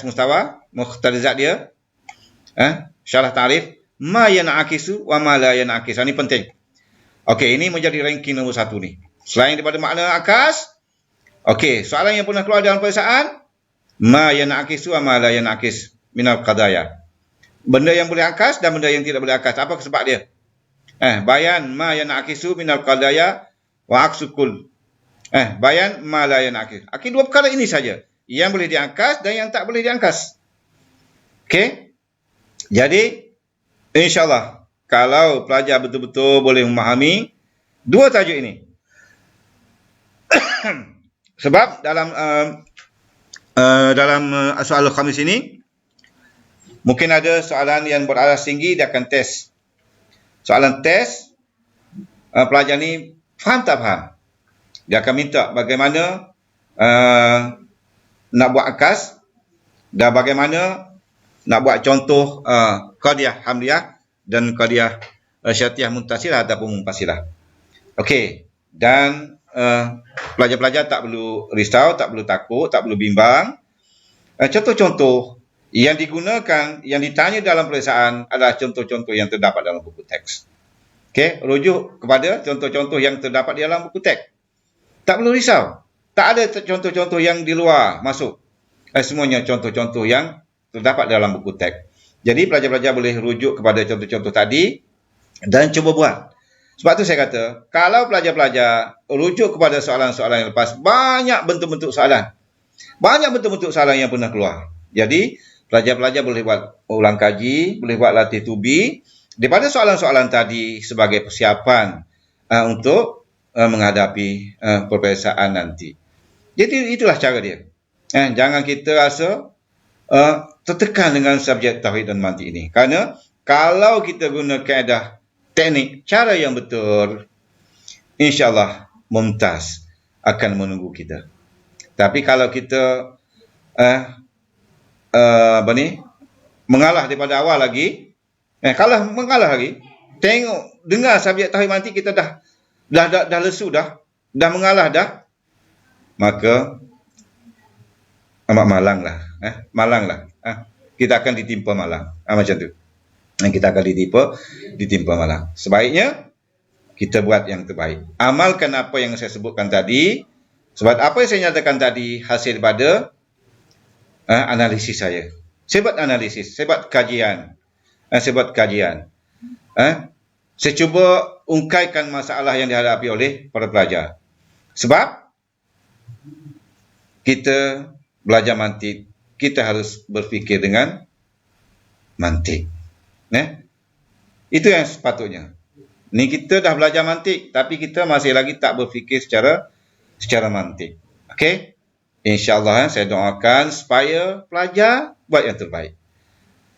mustawa, mukhtarizat dia. Syarah ta'rif, ma yan'akisu wa ma la yan'akis. Ini penting. Okey, ini menjadi ranking nombor 1 ni. Selain daripada makna akas, okey, soalan yang pernah keluar dalam peperiksaan, ma yan'akisu wa ma la yan'akis minal qadaya. Benda yang boleh akas dan benda yang tidak boleh akas. Apa sebab dia? Bayan ma yan'akisu minal qadaya wa aksukul. Bayan ma la yan'akis. Dua perkara ini saja yang boleh diangkas dan yang tak boleh diangkas. Okey. Jadi insya-Allah kalau pelajar betul-betul boleh memahami dua tajuk ini. Sebab dalam soalan khamis ini mungkin ada soalan yang beralas tinggi, dia akan test. Soalan test, pelajar ni faham tak faham. Dia akan minta bagaimana nak buat akas dan bagaimana nak buat contoh qadiyah hamliyah dan qadiyah syartiyah muttasilah ataupun munfasilah. Okey, dan pelajar-pelajar tak perlu risau, tak perlu takut, tak perlu bimbang. Contoh-contoh Yang digunakan, yang ditanya dalam peperiksaan adalah contoh-contoh yang terdapat dalam buku teks. Okey, rujuk kepada contoh-contoh yang terdapat di dalam buku teks. Tak perlu risau. Tak ada contoh-contoh yang di luar masuk. Semuanya contoh-contoh yang terdapat dalam buku teks. Jadi pelajar-pelajar boleh rujuk kepada contoh-contoh tadi dan cuba buat. Sebab tu saya kata, kalau pelajar-pelajar rujuk kepada soalan-soalan yang lepas, banyak bentuk-bentuk soalan. Banyak bentuk-bentuk soalan yang pernah keluar. Jadi, pelajar-pelajar boleh buat ulang kaji, boleh buat latih tubi daripada soalan-soalan tadi sebagai persiapan untuk menghadapi peperiksaan nanti. Jadi, itulah cara dia. Jangan kita rasa tertekan dengan subjek tauhid dan mantik ini. Kerana kalau kita guna kaedah teknik, cara yang betul, insya-Allah mumtaz akan menunggu kita. Tapi kalau kita mengalah daripada awal lagi, mengalah lagi, dengar subjek tauhid mantik kita dah lesu dah mengalah dah, maka amat malanglah. Kita akan ditimpa malang. Macam tu. Kita akan ditimpa malang. Sebaiknya kita buat yang terbaik. Amalkan apa yang saya sebutkan tadi. Sebab apa yang saya nyatakan tadi hasil daripada analisis saya. Saya buat analisis, saya buat kajian. Saya cuba ungkaikan masalah yang dihadapi oleh para pelajar. Sebab kita belajar mantik, kita harus berfikir dengan mantik. Itu yang sepatutnya. Ni kita dah belajar mantik, tapi kita masih lagi tak berfikir secara mantik. Okey? InsyaAllah saya doakan supaya pelajar buat yang terbaik.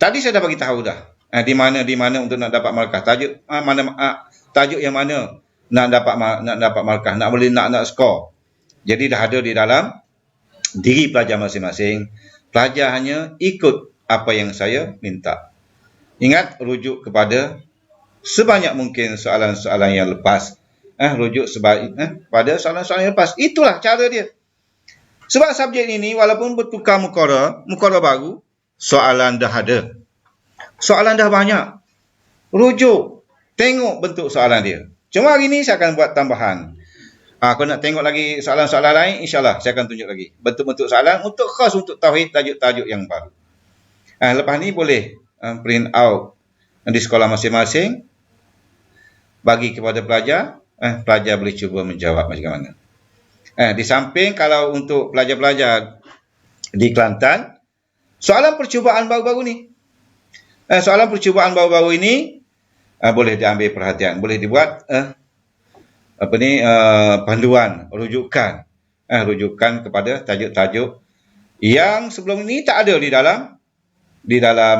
Tadi saya dah bagi tahu dah. Di mana untuk nak dapat markah. Tajuk yang mana nak dapat markah, nak skor. Jadi dah ada di dalam diri pelajar masing-masing. Pelajar hanya ikut apa yang saya minta. Ingat, rujuk kepada sebanyak mungkin soalan-soalan yang lepas. Rujuk pada soalan-soalan yang lepas. Itulah cara dia. Sebab subjek ini walaupun bertukar mukara baru, soalan dah ada. Soalan dah banyak. Rujuk. Tengok bentuk soalan dia. Cuma hari ini saya akan buat tambahan. Kalau nak tengok lagi soalan-soalan lain, insyaAllah saya akan tunjuk lagi. Bentuk-bentuk soalan khas untuk tauhid, tajuk-tajuk yang baru. Lepas ni boleh print out di sekolah masing-masing. Bagi kepada pelajar. Pelajar boleh cuba menjawab macam mana. Di samping kalau untuk pelajar-pelajar di Kelantan, soalan percubaan baru-baru ni. Boleh diambil perhatian, boleh dibuat panduan, rujukan kepada tajuk-tajuk yang sebelum ini tak ada di dalam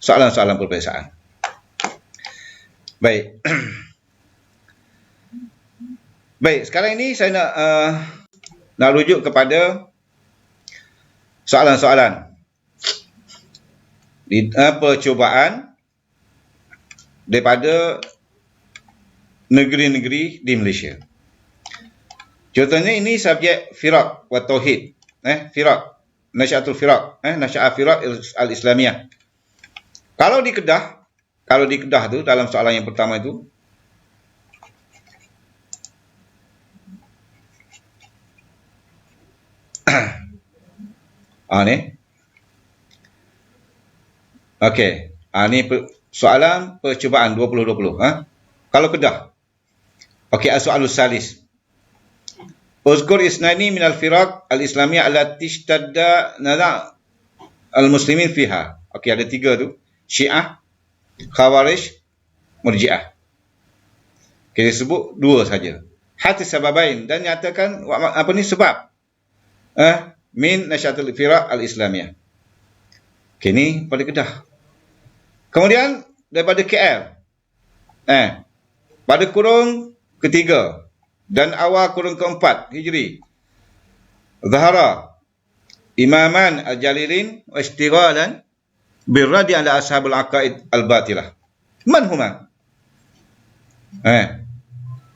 soalan-soalan peperiksaan. Baik. Baik, sekarang ini saya nak rujuk kepada soalan-soalan percubaan daripada negeri-negeri di Malaysia. Contohnya ini subjek Firaq wa Tauhid. Firaq, Nasya'atul Firaq, Nasya'ah Firaq al-Islamiyah. Kalau di Kedah tu dalam soalan yang pertama itu, ni. Okey. Ni soalan percubaan 2020. Kalau Kedah. Okey, as-soalus salis. Uzkur isnaini min al-firaq al-islamiyah allati ishtadda nada' al-muslimin fiha. Okey, ada 3 tu. Syiah, Khawarij, Murji'ah. Okey, disebut 2 saja. Hati sababain, dan nyatakan sebab. Min Nasya'atul Firaq al-Islamiyah. Okey, ni pada Kedah. Kemudian daripada KL. Pada kurung ketiga dan awal kurung keempat Hijri. Zahara imaman al-jalilin wa istighalan birradi ala ashabul aqaid al-batilah. Man huma?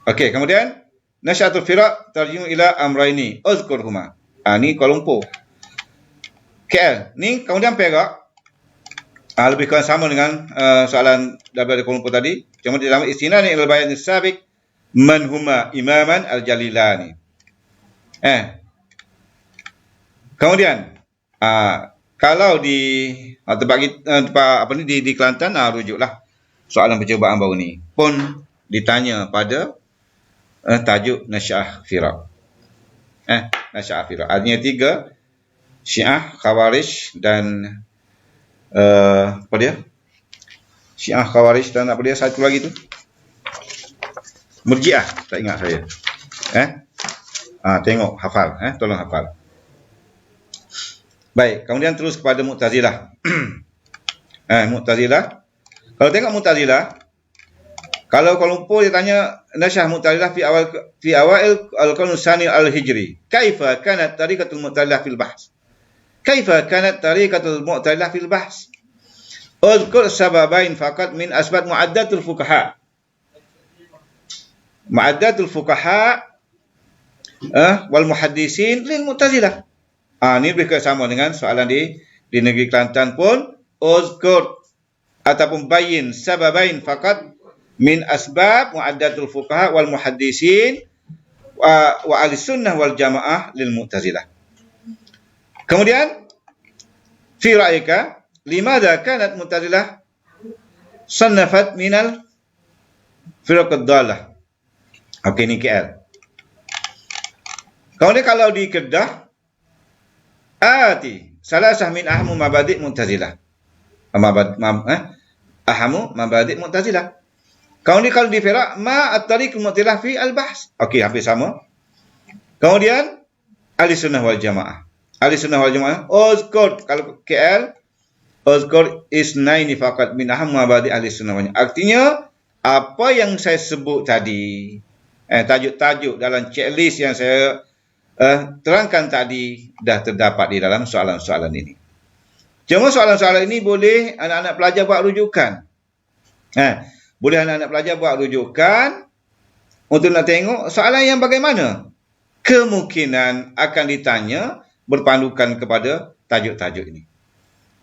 Okey, kemudian Nasya'atul Firaq tarjimu ila amraini uzkurhuma. Ni Kuala Lumpur. KL. Ni kemudian Perak. Lebih kurang sama dengan soalan daripada Kuala Lumpur tadi. Cuma di dalam istinani ilal bayan sabiq man huma imaman al-jalilani. Kemudian kalau di tempat di Kelantan, rujuklah soalan percubaan baru ni pun ditanya pada tajuk Nasya'ah Firaq. Nasya'ah Firaq. Artinya 3, Syiah, Khawarij dan apa dia? Syiah, Khawarij dan apa dia satu lagi tu? Murji'ah, tak ingat saya. Tengok, hafal, tolong hafal. Baik, kemudian terus kepada Mu'tazilah. Mu'tazilah. Kalau tengok Mu'tazilah, kalau Kuala Lumpur dia tanya Nasya'ah Mu'tazilah fi awal al-qarn tsani al-hijri. Kaifa kanat tariqatul Mu'tazilah fil bahs? Kaifa kanat tariqatul Mu'tazilah fil bahs? Uzkur sababain faqat min asbab mu'addatul fuqaha. Mu'addatul fuqaha wal muhaddisin lil Mu'tazilah. Ini lebih sama dengan soalan di negeri Kelantan pun. Uzkur ataupun bayin sababain faqat min asbab mu'addatul fuqaha wal muhaddisin wa ahli sunnah wal jamaah lil Mu'tazilah. Kemudian fi ra'yika limadha kanat Mu'tazilah sannafat minal firaqad dalah. Okey, ni KL. Kemudian kalau di Kedah, salasah min ahamu mabadi' Mu'tazilah. Ahamu mabadi' Mu'tazilah. Kemudian kalau di Perak, ma at-tariqul Mu'tazilah fi al-bahs. Okey, hampir sama. Kemudian ahli sunnah wal jamaah. Ahli sunnah wal jamaah, uzkur, kalau KL, uzkur isnaini faqat min aham mabadi' ahli sunnah wal jamaah. Artinya, apa yang saya sebut tadi, tajuk-tajuk dalam checklist yang saya terangkan tadi dah terdapat di dalam soalan-soalan ini. Cuma soalan-soalan ini boleh anak-anak pelajar buat rujukan. Boleh anak-anak pelajar buat rujukan untuk nak tengok soalan yang bagaimana kemungkinan akan ditanya berpandukan kepada tajuk-tajuk ini.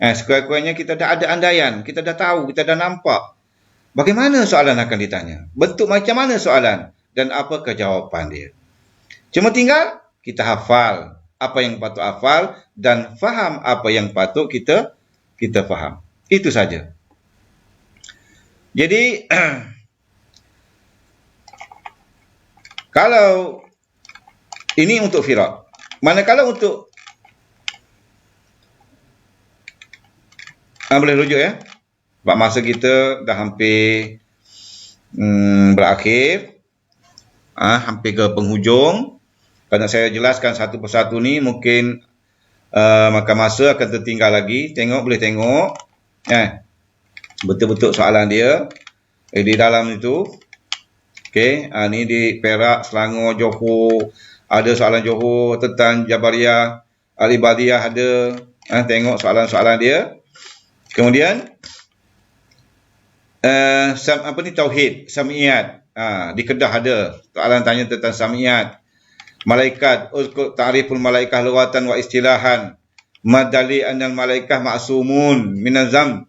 Sekurang-kurangnya kita dah ada andaian, kita dah tahu, kita dah nampak bagaimana soalan akan ditanya, bentuk macam mana soalan dan apakah jawapan dia. Cuma tinggal kita hafal apa yang patut hafal dan faham apa yang patut kita faham. Itu saja. Jadi kalau ini untuk firaq, manakala untuk boleh rujuk ya. Sebab masa kita dah hampir berakhir. Hampir ke penghujung. Kalau saya jelaskan satu persatu ni mungkin maka masa akan tertinggal lagi. Boleh tengok betul-betul soalan dia di dalam itu. Okey, ni di Perak, Selangor, Johor, ada soalan Johor tentang Jabariyah, Al-Ibadiyah ada. Tengok soalan-soalan dia. Kemudian tauhid, sam'iyat. Di Kedah ada soalan tanya tentang sam'iyat. Malaikat, uzkur ta'riful malaikah lughatan wa istilahan. Madali annal malaikah ma'sumun minaz zam.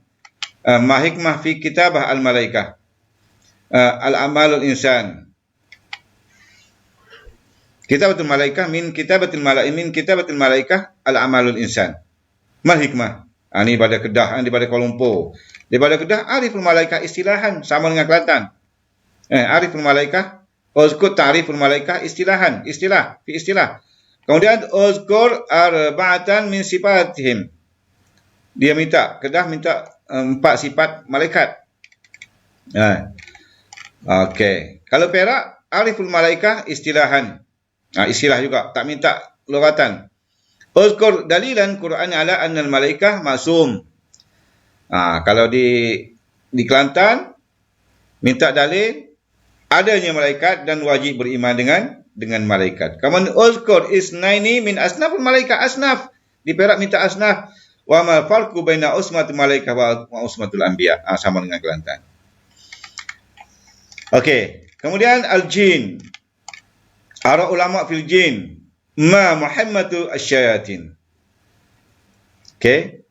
Ma hikmah fi kitabah al malaikah. Al-amalul insan. Kitabatul malaikah min kitabatil malaikah al-amalul insan. Mal hikmah. Ini pada Kedah, di pada Kuala Lumpur. Di pada Kedah, ariful malaikah istilahan, sama dengan Kelantan. Ariful malaikah, uzkur ta'riful malaikah istilahan, istilah. Kemudian uzkur arba'atan min sifatihim. Dia Kedah minta 4 sifat malaikat. Okey. Kalau Perak, ariful malaikah istilahan. Istilah juga, tak minta lughatan. Uzkur dalilan Quran ala annal malaikah masum. Kalau di Kelantan minta dalil adanya malaikat dan wajib beriman dengan malaikat. Kemudian uzkur isnaini min asnaful malaikah, asnaf. Di Perak minta asnaf. Wa ma farqu baina usmatul malaikah wa usmatul anbiya. Sama dengan Kelantan. Okey. Kemudian al-jin. Ara ulama fil jin. Ma Muhammadu asyayatin. Okey.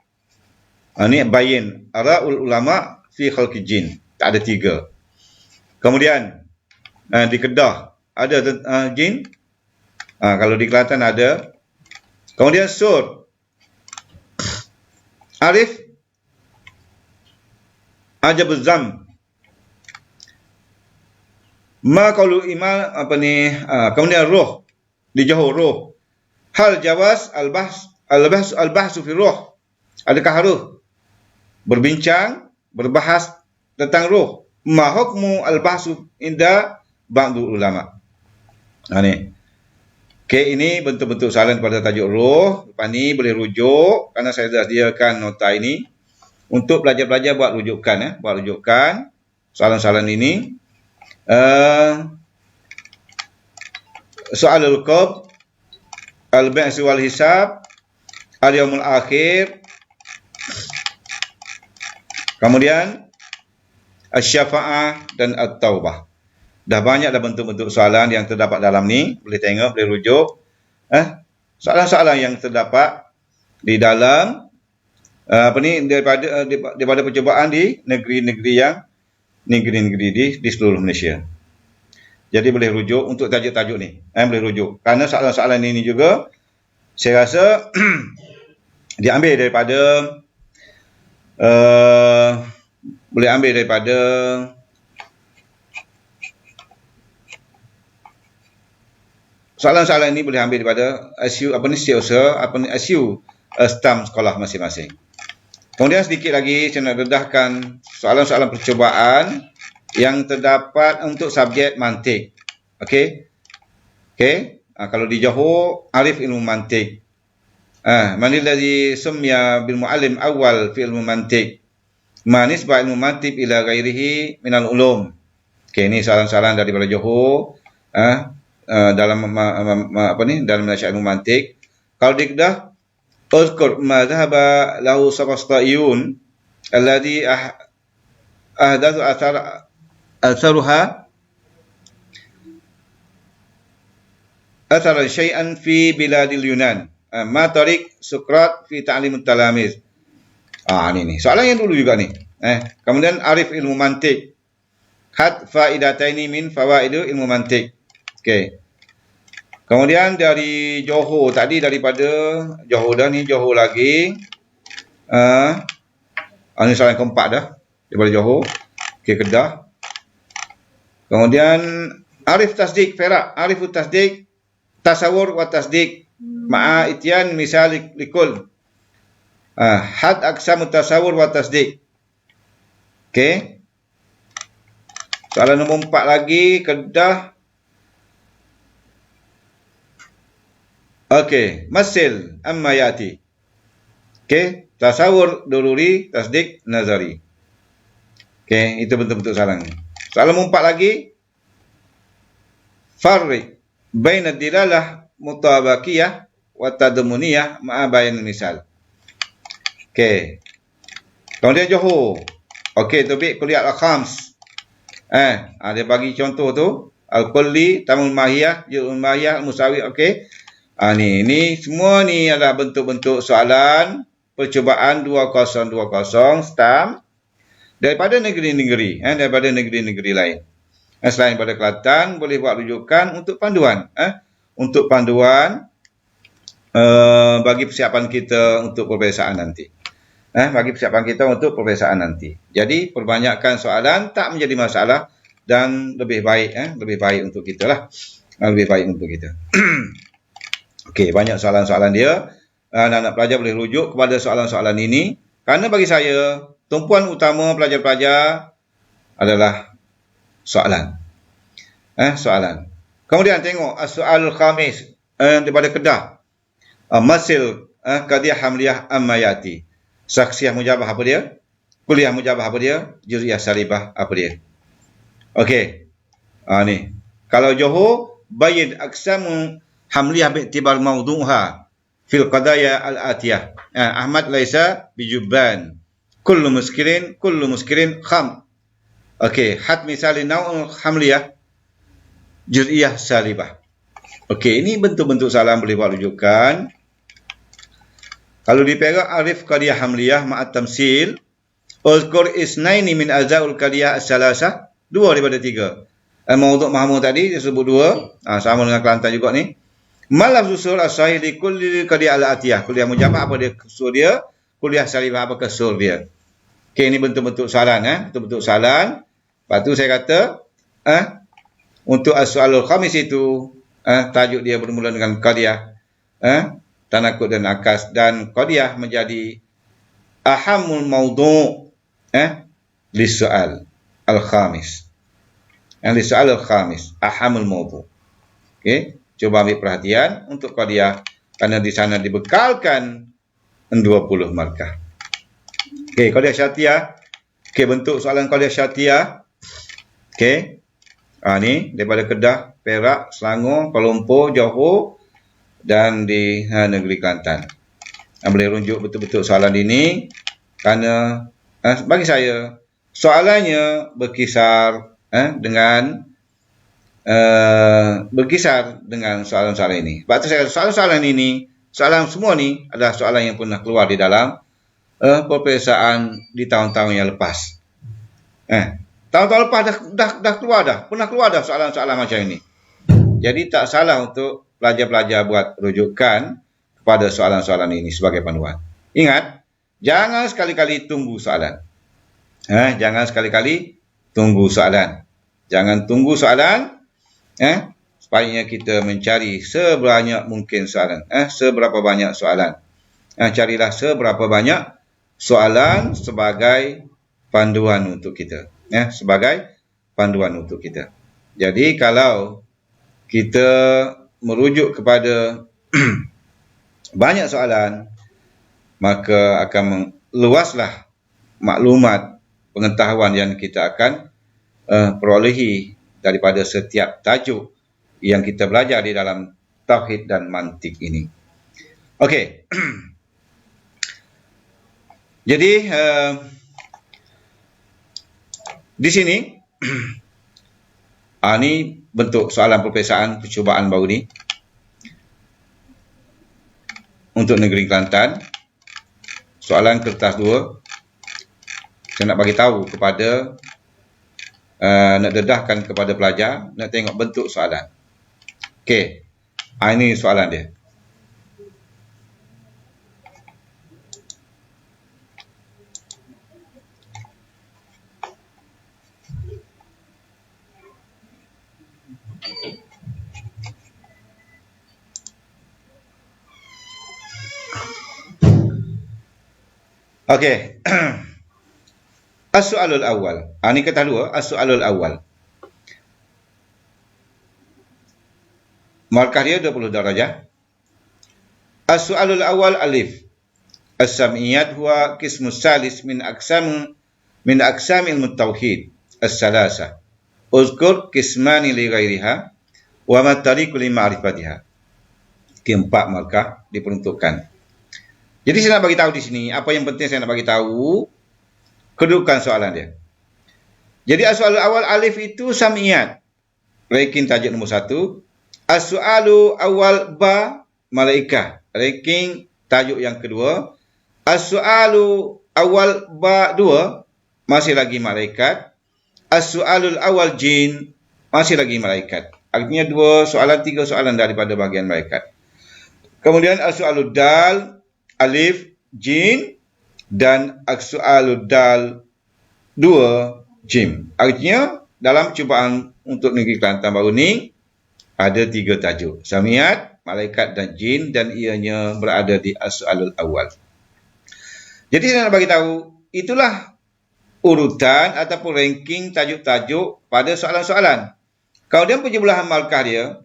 Ini bayin ara'ul ulama fi khalqi jin. Tak ada 3. Kemudian di Kedah ada jin. Kalau di Kelantan ada. Kemudian sur. Arif ajab zam. Ma qaulu iman kemudian roh di Johor roh. Hal jawaz al-bahs fi roh. Adakah harus berbincang, berbahas tentang roh? Ma hukmu al-bahsu inda ba'du ulama. Ni. Okey, ini bentuk-bentuk soalan pada tajuk roh. Lepas ni boleh rujuk kerana saya dah sediakan nota ini untuk pelajar-pelajar buat rujukan buat rujukan soalan-soalan ini. Soalul qab, al-ba'ts wal hisab, al-yaumul akhir. Kemudian asy-syafa'ah dan at-taubah. Dah banyak dah bentuk-bentuk soalan yang terdapat dalam ni, boleh tengok, boleh rujuk. Soalan-soalan yang terdapat di dalam daripada percubaan di negeri-negeri di seluruh Malaysia. Jadi boleh rujuk untuk tajuk-tajuk ni. Boleh rujuk. Kerana soalan-soalan ini juga saya rasa diambil daripada boleh ambil daripada soalan-soalan ini boleh ambil daripada SU stam sekolah masing-masing. Kemudian sedikit lagi saya nak dedahkan soalan-soalan percubaan yang terdapat untuk subjek mantik. Okey. Kalau di Johor arif ilmu mantik. Manil ladzi sumya bil muallim awal fi ilmu mantik. Ma nisbah ilmu mantik ila ghairihi minal ulum. Okey, ini soalan-soalan daripada Johor dalam dalam nasihat ilmu mantik. Kalau di Kedah uzkur ma dhahaba lahu sabastayun alladhi ahdathu atharuha athara syai'an fi biladil Yunan. Ma tariq Sukrat fi ta'limut talamiz. Ni soalan yang dulu juga ni. Kemudian arif ilmu mantik. Had faidataini min fawaidu ilmu mantik. Okey. Kemudian dari Johor tadi, daripada Johor dah ni, Johor lagi. Ini soalan keempat dah daripada Johor. Okey, Kedah. Kemudian arif tasdik Perak, arifut tasdik tasawur wa tasdik ma'a ityan misal likul. Had aqsamut tasawur wa tasdik. Okey. Soalan nombor 4 lagi, Kedah. Okey, masil amma yati. Okey, tasawur dururi, tasdik nazari. Okey, itu bentuk-bentuk soalan ni. Soalan nombor 4 lagi, farriq baina dilalah mutabaqiyah wa tadmuniyah ma'a bayan misal. Okey. Kemudian Johor. Okey, topik kuliah al-khams. Dia bagi contoh tu, al-kulli, tamul mahiyah, juz'ul mahiyah, musawi. Okey. Ni semua ni adalah bentuk-bentuk soalan percubaan 2020 stam daripada negeri-negeri, daripada negeri-negeri lain. Selain pada Kelantan, boleh buat rujukan untuk panduan, untuk panduan bagi persiapan kita untuk peperiksaan nanti. Bagi persiapan kita untuk peperiksaan nanti. Jadi perbanyakkan soalan tak menjadi masalah dan lebih baik untuk kita lah. Lebih baik untuk kita. Okey, banyak soalan-soalan dia. Anak-anak pelajar boleh rujuk kepada soalan-soalan ini. Kerana bagi saya, tumpuan utama pelajar-pelajar adalah soalan. Soalan. Kemudian tengok soal khamis daripada Kedah. Masil qadiyah hamliyah ammayati. Saksiyah mujabah apa dia? Kuliah mujabah apa dia? Juz'iyah salibah apa dia? Okey. Ni. Kalau Johor, bayin aksamu hamliyah bi'tibar mawdu'ha fil qadaya al-atiyah. Ahmad laisa bijubban. Kullu muskirin kham. Okey, had misali naul hamliyah juz'iyah salibah. Okey, ini bentuk-bentuk soalan boleh buat rujukan. Kalau di Perak, arif qadiyah hamliyah ma'at tamsil. Uzkur isnaini min azaul qadiyah as-salasah. 2 daripada 3. Mawdu' mahmud tadi disebut 2. Sama dengan Kelantan juga ni. Malaf usul as-sahih li kulli qadiyah al-atiyah. Kuliah mujamak apa dia usul dia? Kuliah salibah apa kesul dia? Okey, ini bentuk-bentuk soalan. Bentuk-bentuk soalan. Lepas tu saya kata, untuk as-soalul khamis itu, tajuk dia bermula dengan qadiyah. Tanakut dan akas, dan qadiyah menjadi ahamul mawdu' li soal al-khamis. Li soal al-khamis, ahamul mawdu'. Okey, cuba ambil perhatian untuk qadiyah kerana di sana dibekalkan 20 markah. Okey, qadiyah syatiyah. Okey, bentuk soalan qadiyah syatiyah. Okey. Ni daripada Kedah, Perak, Selangor, Kuala Lumpur, Johor dan di negeri Kelantan. Boleh runjuk betul-betul soalan ini kerana bagi saya soalannya berkisar dengan soalan-soalan ini. Sebab tu saya soalan-soalan ini, soalan semua ni adalah soalan yang pernah keluar di dalam peperiksaan di tahun-tahun yang lepas. Tahun-tahun lepas dah keluar dah, pernah keluar dah soalan-soalan macam ini. Jadi tak salah untuk pelajar-pelajar buat rujukan kepada soalan-soalan ini sebagai panduan. Ingat, jangan sekali-kali tunggu soalan. Jangan sekali-kali tunggu soalan. Jangan tunggu soalan, supaya kita mencari sebanyak mungkin soalan. Seberapa banyak soalan. Carilah seberapa banyak soalan sebagai panduan untuk kita. Sebagai panduan untuk kita. Jadi kalau kita merujuk kepada banyak soalan, maka akan meluaslah maklumat pengetahuan yang kita akan perolehi daripada setiap tajuk yang kita belajar di dalam tauhid dan mantik ini. Okey. Jadi di sini ini bentuk soalan peperiksaan percubaan baru ni untuk negeri Kelantan. Soalan kertas 2. Saya nak bagi tahu kepada nak dedahkan kepada pelajar, nak tengok bentuk soalan. Okey. Ini soalan dia. Okey. As-soalul awal. Ini kata dua, as-soalul awal. Markah dia 20 darajah. As-soalul awal alif. As-sam'iyat huwa qismus salis min aqsam ilmu tauhid as-salasa. Uzkur qismani li ghairiha wa ma tariqu li ma'rifatiha. Keempat markah diperuntukkan. Jadi saya nak bagi tahu di sini, apa yang penting saya nak bagi tahu kedudukan soalan dia. Jadi as-soalul awal alif itu sam'iyat. Ranking tajuk nombor 1. As-soalu awal ba malaikah. Ranking tajuk yang kedua. As-soalu awal ba 2 masih lagi malaikat. As-soalul awal jin masih lagi malaikat. Artinya 2 soalan 3 soalan daripada bahagian malaikat. Kemudian as-soalul dal alif jin dan as-soalul dal 2 jim. Artinya dalam cubaan untuk negeri Kelantan baru ni ada 3 tajuk. Samiyat, malaikat dan jin, dan ianya berada di as-soalul awal. Jadi saya nak bagi tahu, itulah urutan ataupun ranking tajuk-tajuk pada soalan-soalan. Kemudian penjumlahan markah dia,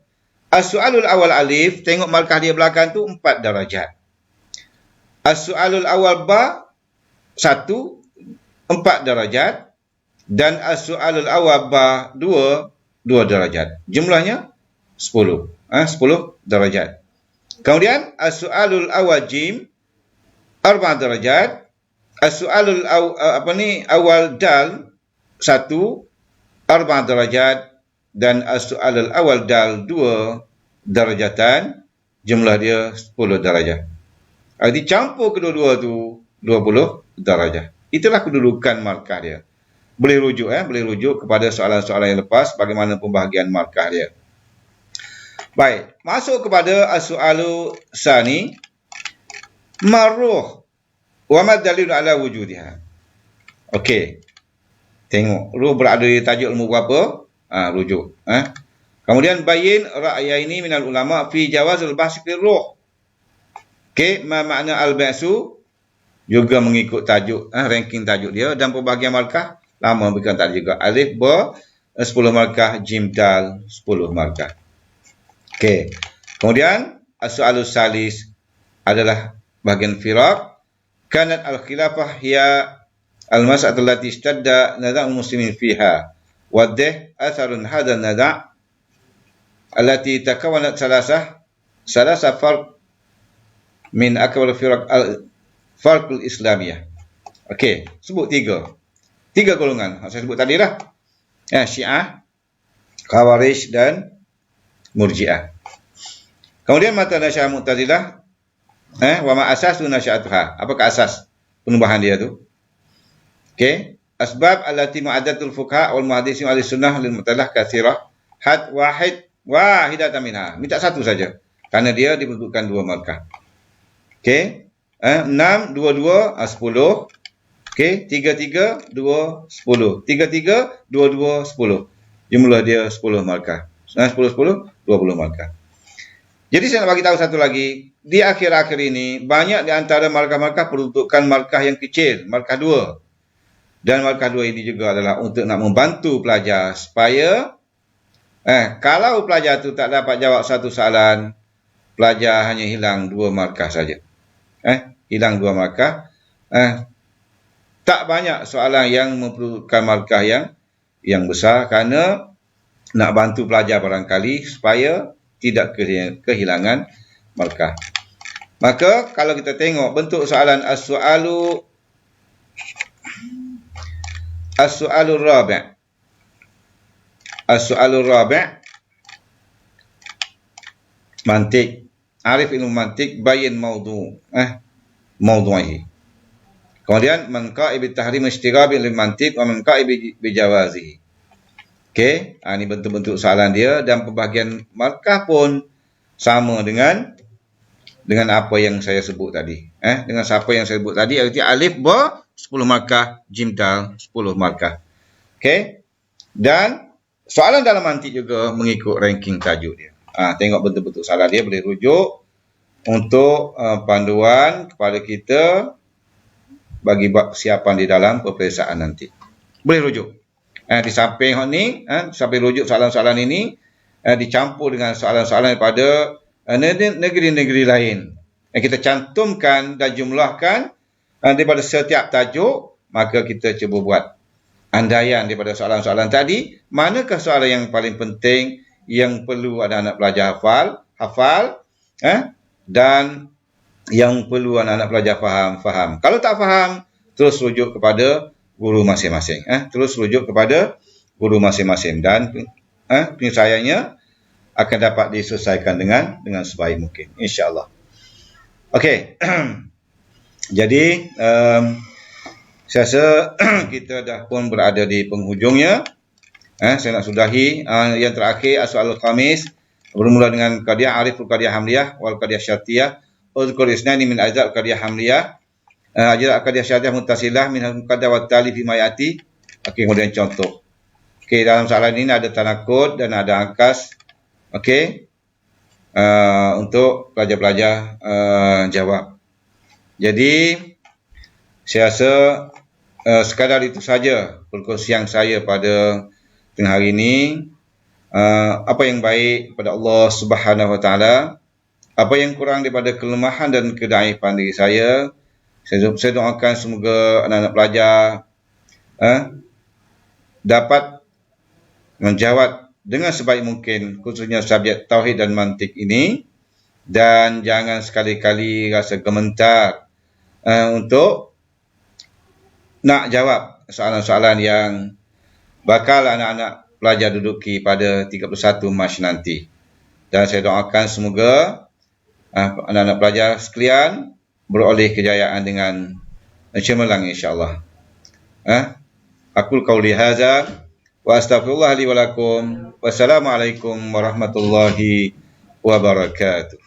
as-soalul awal alif, tengok markah dia belakang tu 4 darajat. As-soalul awal ba 1 4 darajat dan as-soalul awal ba 2 darajat. Jumlahnya 10. 10 darajat. Kemudian as-soalul awal jim 4 darajat. As-soalul awal dal 1 4 darajat dan as-soalul awal dal 2 darajatan. Jumlah dia 10 darajat. Dicampur kedua-dua tu 20 darajah. Itulah kedudukan markah dia. Boleh rujuk kepada soalan-soalan yang lepas bagaimana pembahagian markah dia. Baik, masuk kepada as-su'alu sani, marruh wa ma dalil ala wujudiha. Okey. Tengok ruh berada di tajuk ilmu berapa? Rujuk. Kemudian bayin ra'yaini minal ulama fi jawazul bahs fi ruh. Okey, ma makna al-ba'su juga mengikut tajuk, ranking tajuk dia, dan pembahagian markah lama bukan tak juga. Alif ba 10 markah, jim dal 10 markah. Okey. Kemudian as-su'alus salis adalah bahagian firaq. Kanat al-khilafah hiya al-mas'alatul lati istadda nada'ul muslimin fiha. Wadih atharun hadha nada' allati takawanat salasa farq min akbar firaq al-farqul islamiyah. Okey, sebut tiga golongan. Saya sebut tadi lah. Syiah, Khawarij dan Murji'ah. Kemudian mata nasya'ah Mu'tazilah, wa ma asasu nasya'atuha. Apakah asas penubuhan dia tu? Okey, asbab allati ma'adatul fuqaha wal muhaddisin ahli sunnah lil Mu'tazilah katsirah. Had wahidatan minha. Minta satu saja. Karena dia diperlukan 2 markah. Okey, 6 2 2 10. Okey, 3 3 2 10. 3 3 2 2 10. Jumlah dia 10 markah. 10 10 20 markah. Jadi saya nak bagi tahu satu lagi, di akhir-akhir ini banyak di antara markah-markah peruntukan markah yang kecil, markah 2. Dan markah 2 ini juga adalah untuk nak membantu pelajar supaya kalau pelajar tu tak dapat jawab satu soalan, pelajar hanya hilang 2 markah saja. Hilang 2 markah. Tak banyak soalan yang memerlukan markah yang besar, kerana nak bantu pelajar barangkali supaya tidak kehilangan markah. Maka kalau kita tengok bentuk soalan as-su'alur rabi'. As-su'alur rabi' mantik. Arif ilmu mantik, bayin mawdu'ihi. Kemudian man qa'ibi tahrim istirabi lil mantik wa man qa'ibi bijawazihi. Okey, ini bentuk-bentuk soalan dia, dan pembahagian markah pun sama dengan apa yang saya sebut tadi. Dengan siapa yang saya sebut tadi, arti alif ba 10 markah, jim dal 10 markah. Okey. Dan soalan dalam mantik juga mengikut ranking tajuk dia. Tengok bentuk-bentuk soalan dia, boleh rujuk untuk panduan kepada kita bagi persiapan di dalam peperiksaan nanti. Boleh rujuk. Di samping ni, sampai rujuk soalan-soalan ini dicampur dengan soalan-soalan daripada negeri-negeri lain. Kita cantumkan dan jumlahkan daripada setiap tajuk, maka kita cuba buat andaian daripada soalan-soalan tadi, manakah soalan yang paling penting yang perlu anak-anak pelajar hafal, dan yang perlu anak-anak pelajar faham. Kalau tak faham, terus rujuk kepada guru masing-masing. Terus rujuk kepada guru masing-masing, dan penyelesaiannya akan dapat diselesaikan dengan sebaik mungkin, insya-Allah. Okey. Jadi saya rasa kita dah pun berada di penghujungnya. Saya nak sudahi. Yang terakhir, as-soalul khamis, bermula dengan qadiyah ariful qadiyah hamliyah wal qadiyah syartiyah. Uzkur isnani min ajzal qadiyah hamliyah. Ajzal qadiyah syartiyah muttasilah min al-muqaddah wa tali fi mayati. Okey, kemudian contoh. Okey, dalam soalan ini ada tanakud dan ada angkas. Okey. Untuk pelajar-pelajar jawab. Jadi saya rasa sekadar itu saja perkongsian saya pada tengah hari ini. Apa yang baik pada Allah Subhanahu Wa Taala, apa yang kurang daripada kelemahan dan kedaifan diri saya doakan semoga anak-anak pelajar dapat menjawab dengan sebaik mungkin, khususnya subjek tauhid dan mantik ini, dan jangan sekali-kali rasa gemetar untuk nak jawab soalan-soalan yang bakal anak-anak pelajar duduki pada 31 Mac nanti. Dan saya doakan semoga anak-anak pelajar sekalian beroleh kejayaan dengan cemerlang insya-Allah. Aqul qauli hadza wa astaghfirullah li wa lakum. Wassalamualaikum warahmatullahi wabarakatuh.